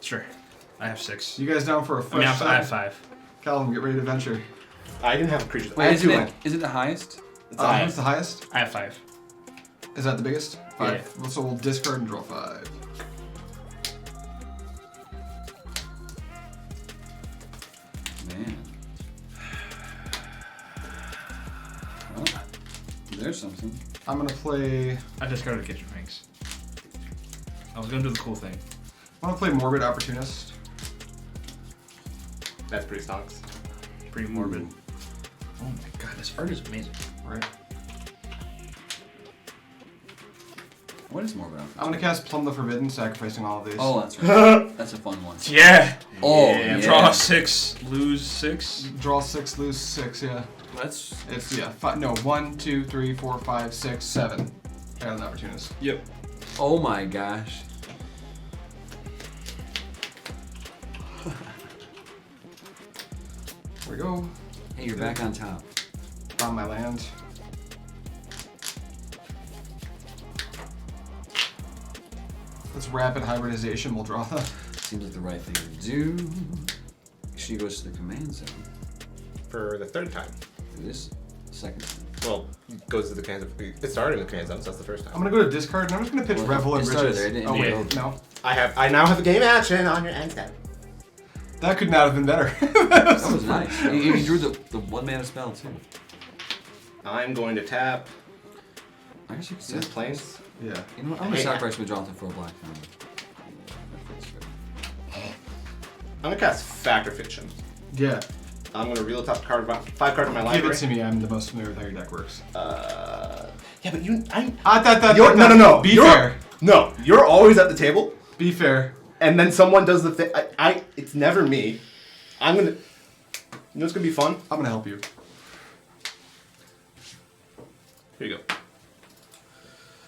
Sure. I have 6. You guys down for a I mean, fresh I have start? 5. Calvin, get ready to venture. I didn't have creatures. Wait, I isn't do it, is it the highest? It's the What's the highest? I have 5. Is that the biggest? 5. Yeah. Well, so we'll discard and draw 5. Man. Well, there's something. I'm gonna play. I discarded Kitchen Finks. I was gonna do the cool thing. I'm gonna play Morbid Opportunist. That's pretty stonks. Pretty morbid. Oh my god, this art is amazing. Right. What is more brown? I'm gonna cast Plumb the Forbidden, sacrificing all of these. Oh, that's right. That's a fun one. Yeah. Oh, yeah. Draw 6, lose 6. Draw 6, lose 6. Yeah. That's. It's 1, 2, 3, 4, 5, 6, 7. I got an opportunist. Yep. Oh my gosh. Here we go. Hey, you're back on top. On my land. Let's rapid hybridization Muldrotha. Seems like the right thing to do. She goes to the command zone. For the third time. For this second time. Well, it goes to the command zone. It started in the command zone, so that's the first I'm time. gonna go to discard and I'm just gonna pitch Well, Revel it and started Riches. there, didn't Oh it? wait, Yeah. no. I now have a game action on your end step. That could not have been better. That was nice. He drew the 1 mana spell too. I'm going to tap. I guess you could Is this say planes? Yeah. You know what? I'm gonna Hey, sacrifice Muldrotha for a black counter. I'm gonna cast Factor Fiction. Yeah. I'm gonna reel the top card, 5 cards in my Give library. it to me. I'm the most familiar with how your deck works. Yeah, but you, No. Be You're- fair. No, you're always at the table, Be fair. and then someone does the thing. It's never me. I'm gonna. You know what's gonna be fun? I'm gonna help you. Here you go.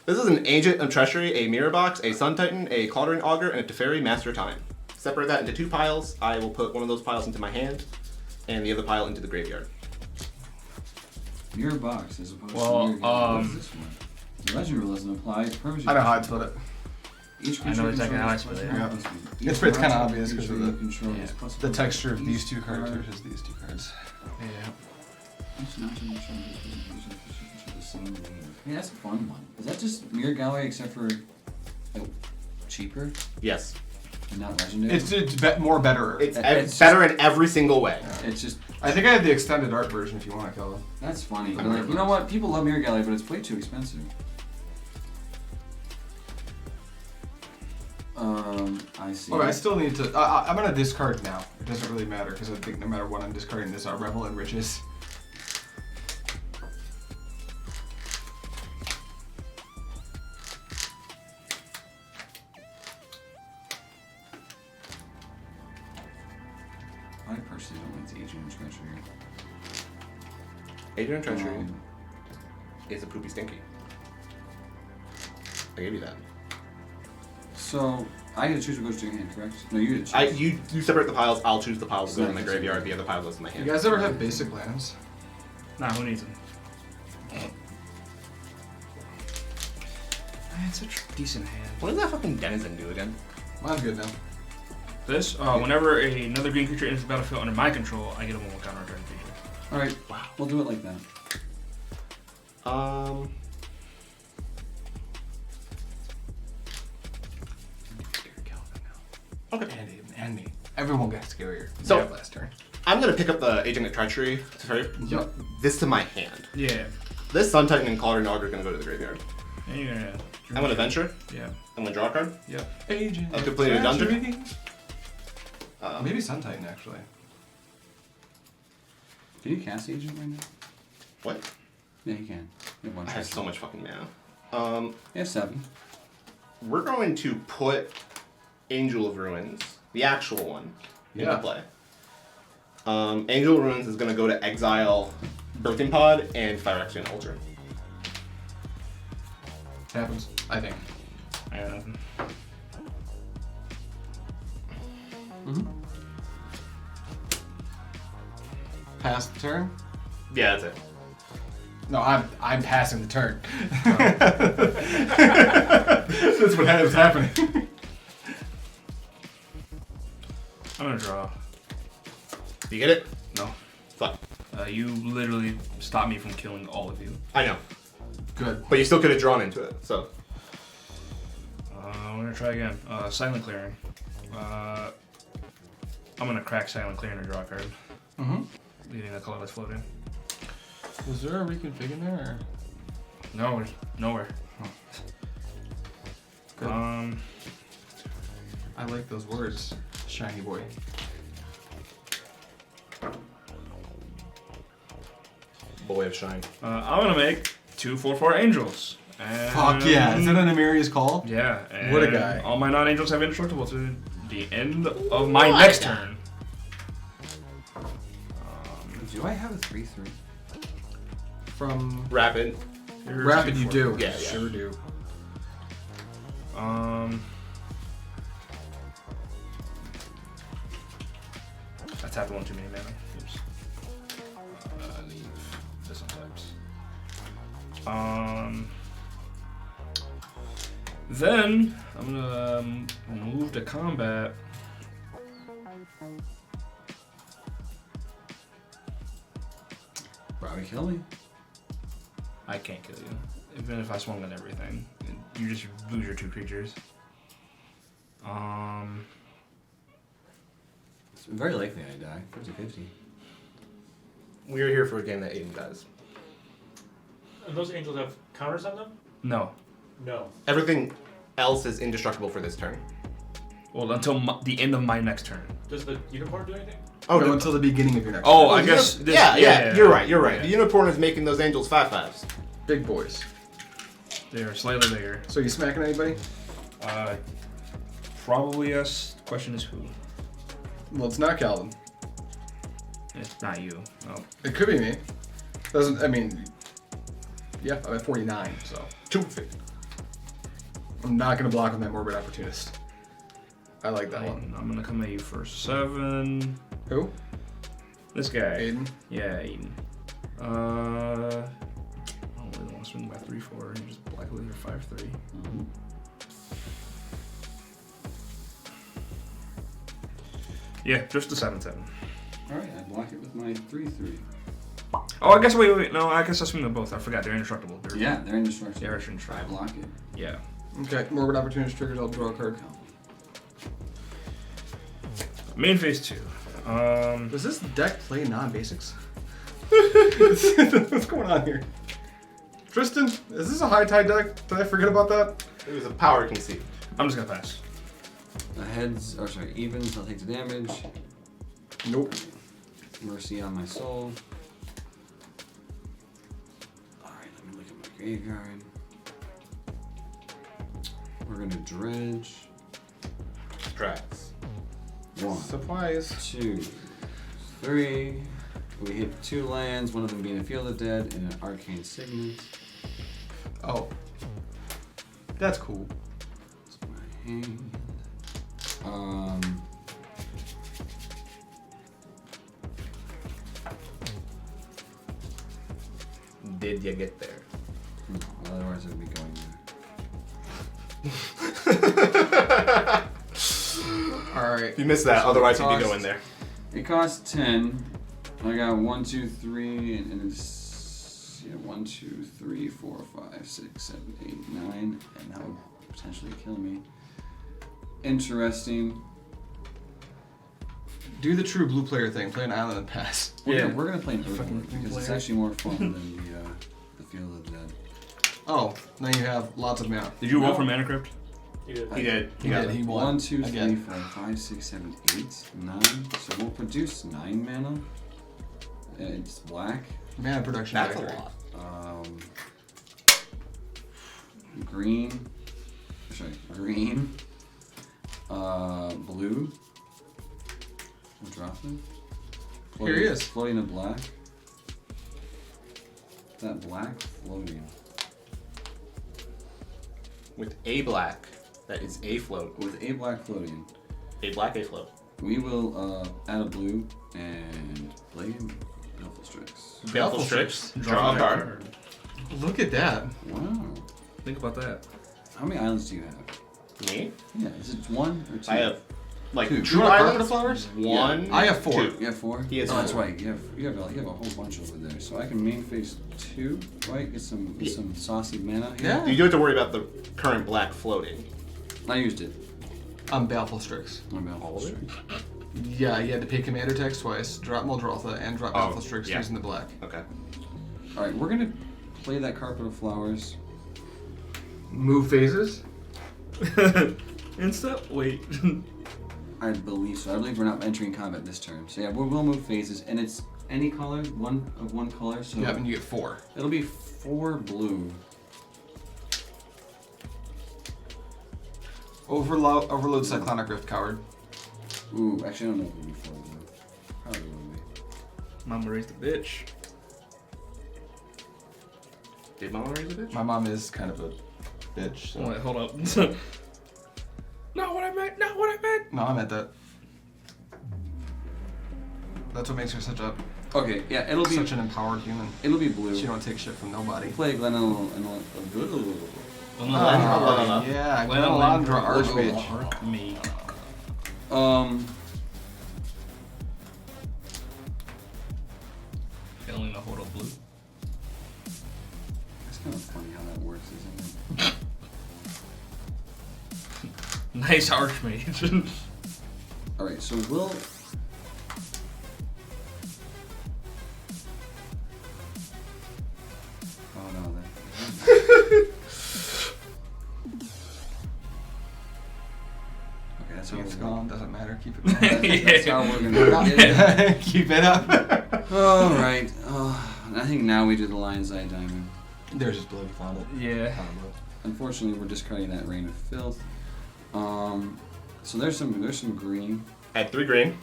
This is an Agent of Treachery, a Mirror Box, a Sun Titan, a Cauldron Augur, and a Teferi Master of Time. Separate that into 2 piles. I will put one of those piles into my hand, and the other pile into the graveyard. Mirror box as opposed Well, to mirror guy. What is this one? The legend rule doesn't apply. It's I know how I'd split it. Each I know creature exactly how I controls split it. plus Yeah. one plus one. It's Each kinda creature obvious 'cause of you the- control is plus The one. texture of Each these 2 card- cards versus these 2 cards. Yeah. each non-human control is the same name. Yeah, that's a fun one. Is that just Mirror Gallery except for cheaper Yes. and not legendary? It's more better. It's better in every single way. It's just I think I have the extended art version if you want to kill them. that's funny. But like, you know what? People love Mirror Gallery, but it's way too expensive. I see. Okay, I still need to. I'm gonna discard now. It doesn't really matter because I think no matter what I'm discarding this Revel and Riches. I personally don't like the Adrian Treachery. Adrian Treachery is a poopy stinky. I gave you that. So I get to choose what goes to your hand, correct? No, you get to choose. You separate the piles. I'll choose the piles that go in my Nice. graveyard. The other pile goes in my You hand. guys ever have basic lands? Nah, who needs them? It's such a decent hand. What does that fucking Denizen do again? Mine's good now. This, whenever another green creature enters the battlefield under my control, I get a 1/1 counter on target creature. All right, we'll do it like that. Okay. And me. Everyone gets scarier. So- Yeah, last turn. I'm gonna pick up the Agent of Treachery. Sorry. Yep. This to my hand. Yeah. This Sun Titan and Cauldron Augur are gonna go to the graveyard. And you're gonna. I'm gonna venture. Yeah. I'm gonna draw a card. Yep. Agent. I've completed a dungeon. Treachery. Maybe Sun Titan actually. Can you cast Agent right now? What? Yeah, you can. You have one I have choice. so much fucking mana. You have 7. We're going to put Angel of Ruins, the actual one, into Yeah. play. Angel of Ruins is gonna go to exile Birthing Pod and Phyrexian Altar. Happens. I think. I got nothing. Pass the turn. Yeah, that's it. No, I'm passing the turn. That's what is happening. I'm gonna draw. You get it? No. Fuck. You literally stopped me from killing all of you. I know. Good. But you still could have drawn into it, so. I'm gonna try again. Silent clearing. I'm gonna crack silent clearing and draw a card, Mm-hmm. leaving the colorless floating. Was there a reconfig in there? Or? No, nowhere. Good. I like those words, shiny boy. Boy of Shine. I'm gonna make 2/4/4 angels, And Fuck yeah. Is that an Amiria's call? Yeah. What a and guy. All my non-angels have indestructible to the end of my next turn. Do I have a 3/3? From Rapid. Rapid, you do. Yeah, yeah. Sure do. I tapped one too many mana. Oops. Leave this on types. Then I'm gonna move to combat. Probably kill me. I can't kill you, even if I swung on everything. You just lose your 2 creatures. It's very likely I die. 50-50. We're here for a game that Aidan does. And those angels have counters on them? No. No. Everything else is indestructible for this turn. Well, until the end of my next turn. Does the unicorn do anything? Oh, No, until the beginning of your next Oh, turn. I guess. This, yeah, you're right. You're right. Yeah. The unicorn is making those angels 5/5s. Big boys. They are slightly bigger. So you smacking anybody? Probably yes. The question is who? Well, it's not Calvin. It's not you. No. It could be me. Doesn't. I mean. Yeah, I'm at 49, so 250. I'm not gonna block on that morbid opportunist. I like that one. I'm gonna come at you for 7. Who? This guy. Aidan. Yeah, Aidan. I don't really want to swing by 3/4 and just black with your 5/3. Yeah, just a 7/7. Alright, I block it with my 3/3. Oh, I guess wait. No, I guess I swing them both. I forgot they're indestructible. Yeah, they're indestructible. They're I indestructible. block it. Yeah. Okay, morbid opportunist triggers. I'll draw a card. Main phase 2. Does this deck play non-basics? What's going on here? Tristan, is this a high tide deck? Did I forget about that? It was a power conceit. I'm just gonna pass. Evens, I'll take the damage. Nope. Mercy on my soul. Alright, let me look at my graveyard. We're gonna dredge. Tracks. 1, Supplies. 2, 3. We hit 2 lands, one of them being a Field of Dead and an Arcane Signet. Oh. That's cool. That's my hand. Did you get there? No, otherwise I'd be going there. Alright. If you missed that, So otherwise it you'd be costs- going there. It costs 10. I got 1, 2, 3, and it's 1, 2, 3, 4, 5, 6, 7, 8, 9, and that would potentially kill me. Interesting. Do the true blue player thing. Play an island and pass. We're gonna play an Fucking Overlord because it's player. actually more fun than the Field of the Dead. Oh, now you have lots of mana. Did you roll No. for Mana Crypt? He did. He did. He did. He won. 1, 2, 3, Again. 4, 5, 6, 7, 8, 9. So we'll produce 9 mana. It's black. Mana production That's a factory. lot. Green. Green. Blue. Muldrotha. Here he is. Floating in black. That black floating. With a black, that is a float. With a black floating, A black, a float. we will add a blue and play Baleful Strix. Baleful Strix. Draw a that card. Look at that. Wow. Think about that. How many islands do you have? Me? Yeah, is it 1 or 2? I have like Two. two You want a carpet islands. of flowers? One. I have 4. Two. You have 4? He has oh, that's 4. right. You have a whole bunch over there. So I can main phase 2, right? Get some saucy mana here. Yeah. You do have to worry about the current black floating. I used it. I'm Baleful Strix. I'm Baleful All of it? Strix. Yeah, you had to pay commander tax twice, drop Muldrotha, and drop Baleful Strix yeah. using the black. Okay. All right, we're gonna play that Carpet of Flowers. Move phases. Insta? Wait. I believe so. I believe we're not entering combat this turn. So yeah, we'll move phases, and it's any color, one color. So Yep, and you get 4. it'll be 4 blue Overload Cyclonic Rift, coward. Ooh, actually, I don't know if it would be 4 blue. Probably would be. Mama raised a bitch. Did Mama raise a bitch? My mom is kind of a bitch. So. Wait, hold up. Not what I meant. Not what I meant. No, I meant that. That's what makes her such Okay, yeah, it'll be such an empowered human. It'll be blue. She don't take shit from nobody. Play Glenelg and Yeah, Glenelandra Archmage. Failing to hold a blue. It's kind of funny how that works, isn't it? Nice Archmage. Alright, so we'll... Oh no, that... Okay, that's how It's we're gone, going. doesn't matter, keep it going. That's how we're gonna get it. Keep it up. Alright, I think now we do the Lion's Eye Diamond. There's just blue, found it. Yeah. Unfortunately, we're discarding that Rain of Filth. So there's some green. Add 3 green.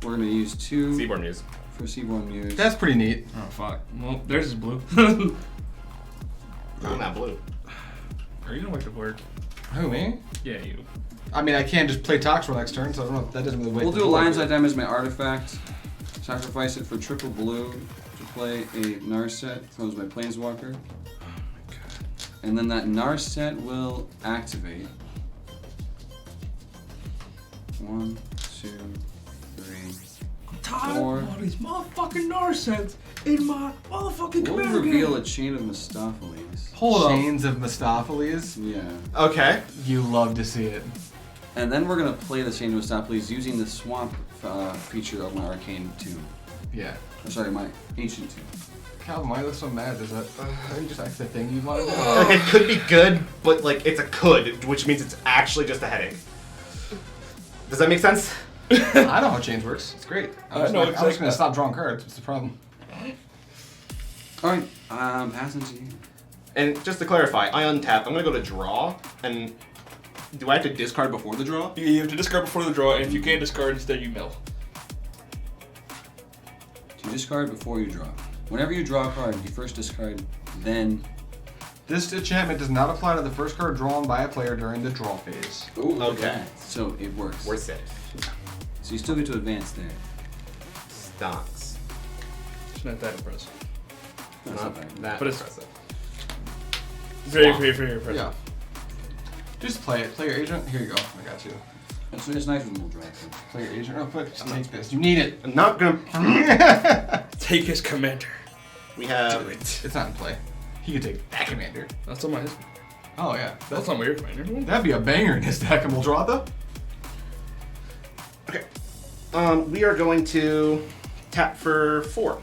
We're gonna use 2 Seaborn Muse. for Seaborn Muse. That's pretty neat. Oh fuck. Well, there's his blue. I'm not blue. Are you gonna wait to work? Who, me? Yeah, you. I mean, I can't just play Toxrill next turn, so I don't know if that doesn't really wait. We'll for do a blue. Lion's Eye Diamond as my artifact. Sacrifice it for triple blue to play a Narset. That was my Planeswalker. And then that Narset will activate. 1, 2, 3. I'm tired Four. of all these motherfucking Narsets in my motherfucking We'll commander reveal game. a Chain of Mistopheles. Hold up. Chains of Mistopheles. Yeah. Okay. You love to see it. And then we're gonna play the Chain of Mistopheles using the Swamp feature of my Arcane Tomb. Yeah. Oh, sorry, my Ancient Tomb. Calvin, why are you look so mad? Is that just like the thing you wanted to do? Like, it could be good, but like it's a could, which means it's actually just a headache. Does that make sense? I know how change works. It's great. I'm just, know I'm just gonna stop drawing cards. What's the problem? Alright, passing to you. And just to clarify, I untap. I'm gonna go to draw, and do I have to discard before the draw? You have to discard before the draw, and if you can't discard, instead you mill. You discard before you draw. Whenever you draw a card, you first discard, then... This enchantment does not apply to the first card drawn by a player during the draw phase. Ooh, okay. So it works. We're safe. So you still get to advance there. Stonks. It's not that impressive. That's Not not bad. that But it's- impressive. Very Swamp. impressive. Yeah. Just play it. Play your agent. Here you go. I got you. It's nice with Muldrotha. Play your agent real quick. Just take this. You need it. I'm not gonna. Take his commander. We have. It's not in play. He could take that commander. That's on my his. Oh yeah. That's on my your commander. That'd be a banger in his deck of Muldrotha. Okay. We are going to tap for 4. I'm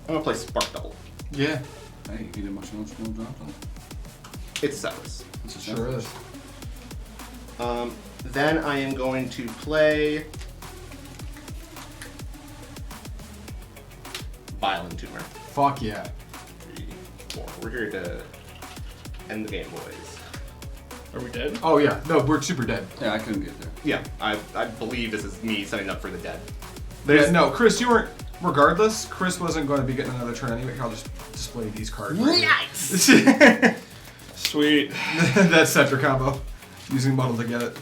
gonna play Spark Double. Yeah. Hey, you need a much Muldrotha. It's Sefris. It's a Sure is. Then I am going to play Violent Tumor. Fuck yeah. 3, 4. We're here to end the game, boys. Are we dead? Oh yeah. No, we're super dead. Yeah, I couldn't get there. Yeah, I believe this is me setting up for the dead. Yeah, no, Chris, you weren't. Regardless, Chris wasn't going to be getting another turn anyway. I'll just display these cards. Nice! Sweet. That scepter combo. Using Muddle to get it.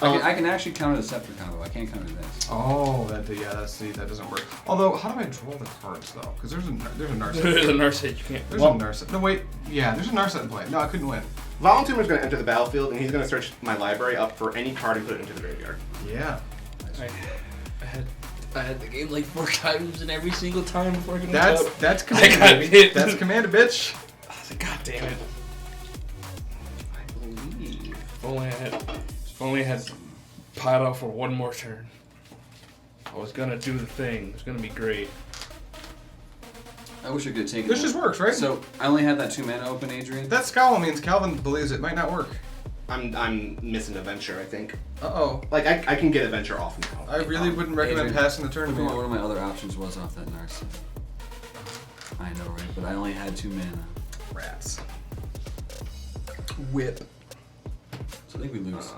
I can actually counter the Scepter combo. I can't counter this. Oh, that doesn't work. Although, how do I draw the cards though? Because there's a Narset. There's a Narset. You can't. There's a Narset. No wait, yeah, there's a Narset in play. No, I couldn't win. Violent Tumor is going to enter the battlefield, and he's going to search my library up for any card and put it into the graveyard. Yeah. I had the game like 4 times, and every single time before I could That's I Commander, got baby. hit. That's Commander, bitch. I was like, God damn it! I believe. If only I had piled out for one more turn. I was gonna do the thing. It was gonna be great. I wish I could have taken This that. just works, right? So, I only had that 2 mana open, Adrian. That scowl means Calvin believes it might not work. I'm missing Adventure, I think. Uh-oh. Like, I can get Adventure off now. I really wouldn't recommend Adrian, passing the turn to I forgot me. what one of my other options was off that Narset. I know, right? But I only had 2 mana. Rats. Whip. So I think we lose.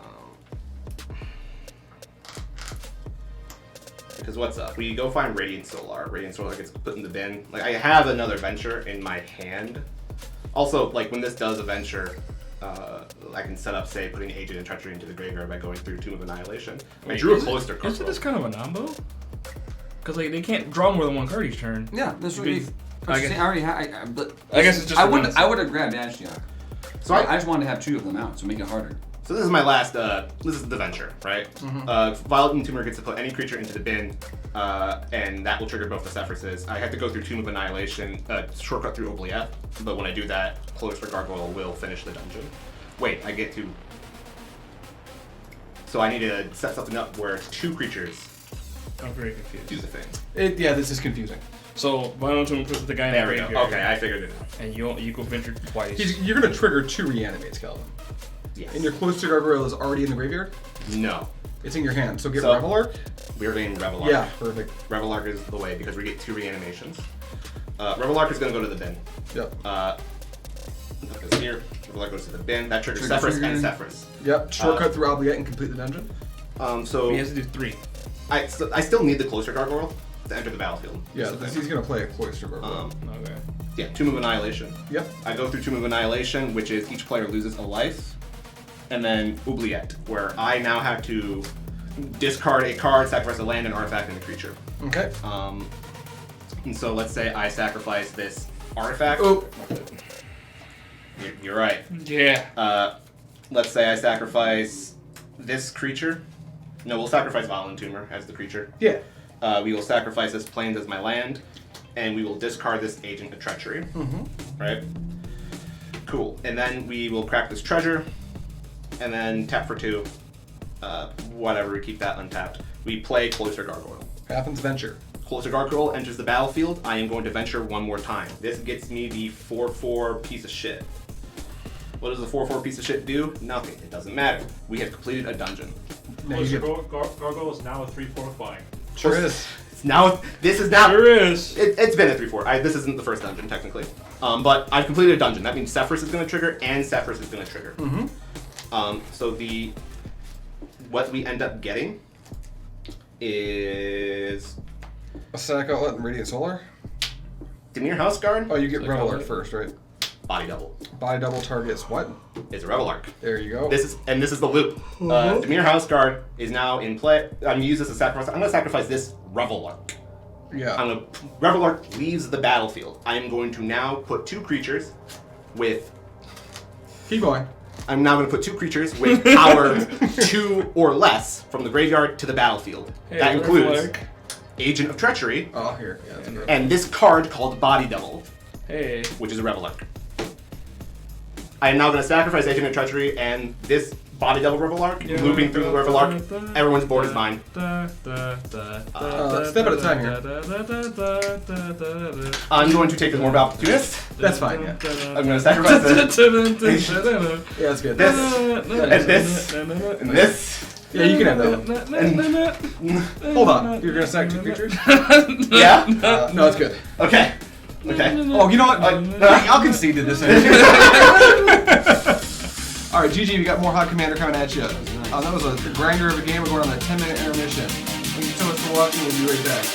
Because what's up? We go find Radiant Solar. Radiant Solar gets put in the bin. Like, I have another venture in my hand. Also, like, when this does a venture, I can set up, say, putting Agent and Treachery into the graveyard by going through Tomb of Annihilation. I drew a Cloister card. Isn't this kind of a nombo? Because like they can't draw more than one card each turn. Yeah, that's You really. could- I I guess- already had. But I guess it's just I for would. bonus. I would have grabbed Ashiok. So I just wanted to have 2 of them out, so make it harder. So this is my last, this is the venture, right? Violet Entomber gets to put any creature into the bin, and that will trigger both the Sefrises. I have to go through Tomb of Annihilation, shortcut through Oubliette, but when I do that, Cloister Gargoyle will finish the dungeon. Wait, I get to... So I need to set something up where 2 creatures I'm very confused. do the thing. Yeah, this is confusing. So Violent Tomb puts the guy in There the we go. graveyard. Okay, I figured it out. And you go venture twice. You're going to trigger 2 reanimates, Calvin. Yes. And your Cloister Gargoyle is already in the graveyard? No. It's in your hand, so get So- Revelark? We're getting Revelark. Yeah, perfect. Revelark is the way, because we get 2 reanimations. Revelark is going to go to the bin. Yep. Put this here. Revelark goes to the bin. That triggers Trigger, Sefris and trigger. Sefris. Yep, shortcut through Oubliette and complete the dungeon. So He has to do 3. I still need the Cloister Gargoyle to enter the battlefield. Yeah, So he's going to play a Cloister Gargoyle. Okay. yeah, Tomb of Annihilation. Yep. I go through Tomb of Annihilation, which is each player loses a life, and then Oubliette, where I now have to discard a card, sacrifice a land, an artifact, and a creature. Okay. And so let's say I sacrifice this artifact. Oh. You're right. Yeah. Let's say I sacrifice this creature. No, we'll sacrifice Violent Tumor as the creature. Yeah. We will sacrifice this Plains as my land, and we will discard this Agent of Treachery. Right? Cool. And then we will crack this treasure, and then tap for 2. Whatever, we keep that untapped. We play Cloister Gargoyle. Happens venture. Cloister Gargoyle enters the battlefield. I am going to venture one more time. This gets me the 4/4 piece of shit. What does the 4/4 piece of shit do? Nothing. It doesn't matter. We have completed a dungeon. Now you Cloister get... Gargoyle is now a 3/4 flying. Sure is. It's now. This is now. Sure is. It's been a 3/4. This isn't the first dungeon technically, but I've completed a dungeon. That means Sefris is going to trigger and Sefris is going to trigger. So what we end up getting is A Static Outlet and Radiant Solar? Demir Houseguard. Oh, you get Static Revelark Outlet. first, right? Body double. Body double targets what? It's a Revelark. There you go. This is the loop. Demir Houseguard is now in play. I'm gonna use this as sacrifice. I'm gonna sacrifice this Revelark. Yeah. Revelark leaves the battlefield. I am going to now put 2 creatures with. Keep going. I'm now going to put 2 creatures with power 2 or less from the graveyard to the battlefield. Hey, that includes Revelark. Agent of Treachery Oh, here. Yeah, that's good. and this card called Body Double, Hey. which is a Revelark. I am now going to sacrifice Agent of Treachery and this Body Double Revelark, looping through the Revelark. Everyone's board is mine. Step at a time here. I'm going to take the Morb Opportunist. That's fine, yeah. I'm going to sacrifice this, Yeah, that's good. this, and this. Yeah, you can have that one. Hold on. You're going to sack 2 creatures? Yeah? No, it's good. Okay. Okay. Oh, you know what? I'll concede to this. Alright, GG, we got more Hot Commander coming at you. That was a grinder of a game. We're going on a 10-minute intermission. Thank you so much for watching. We'll be right back.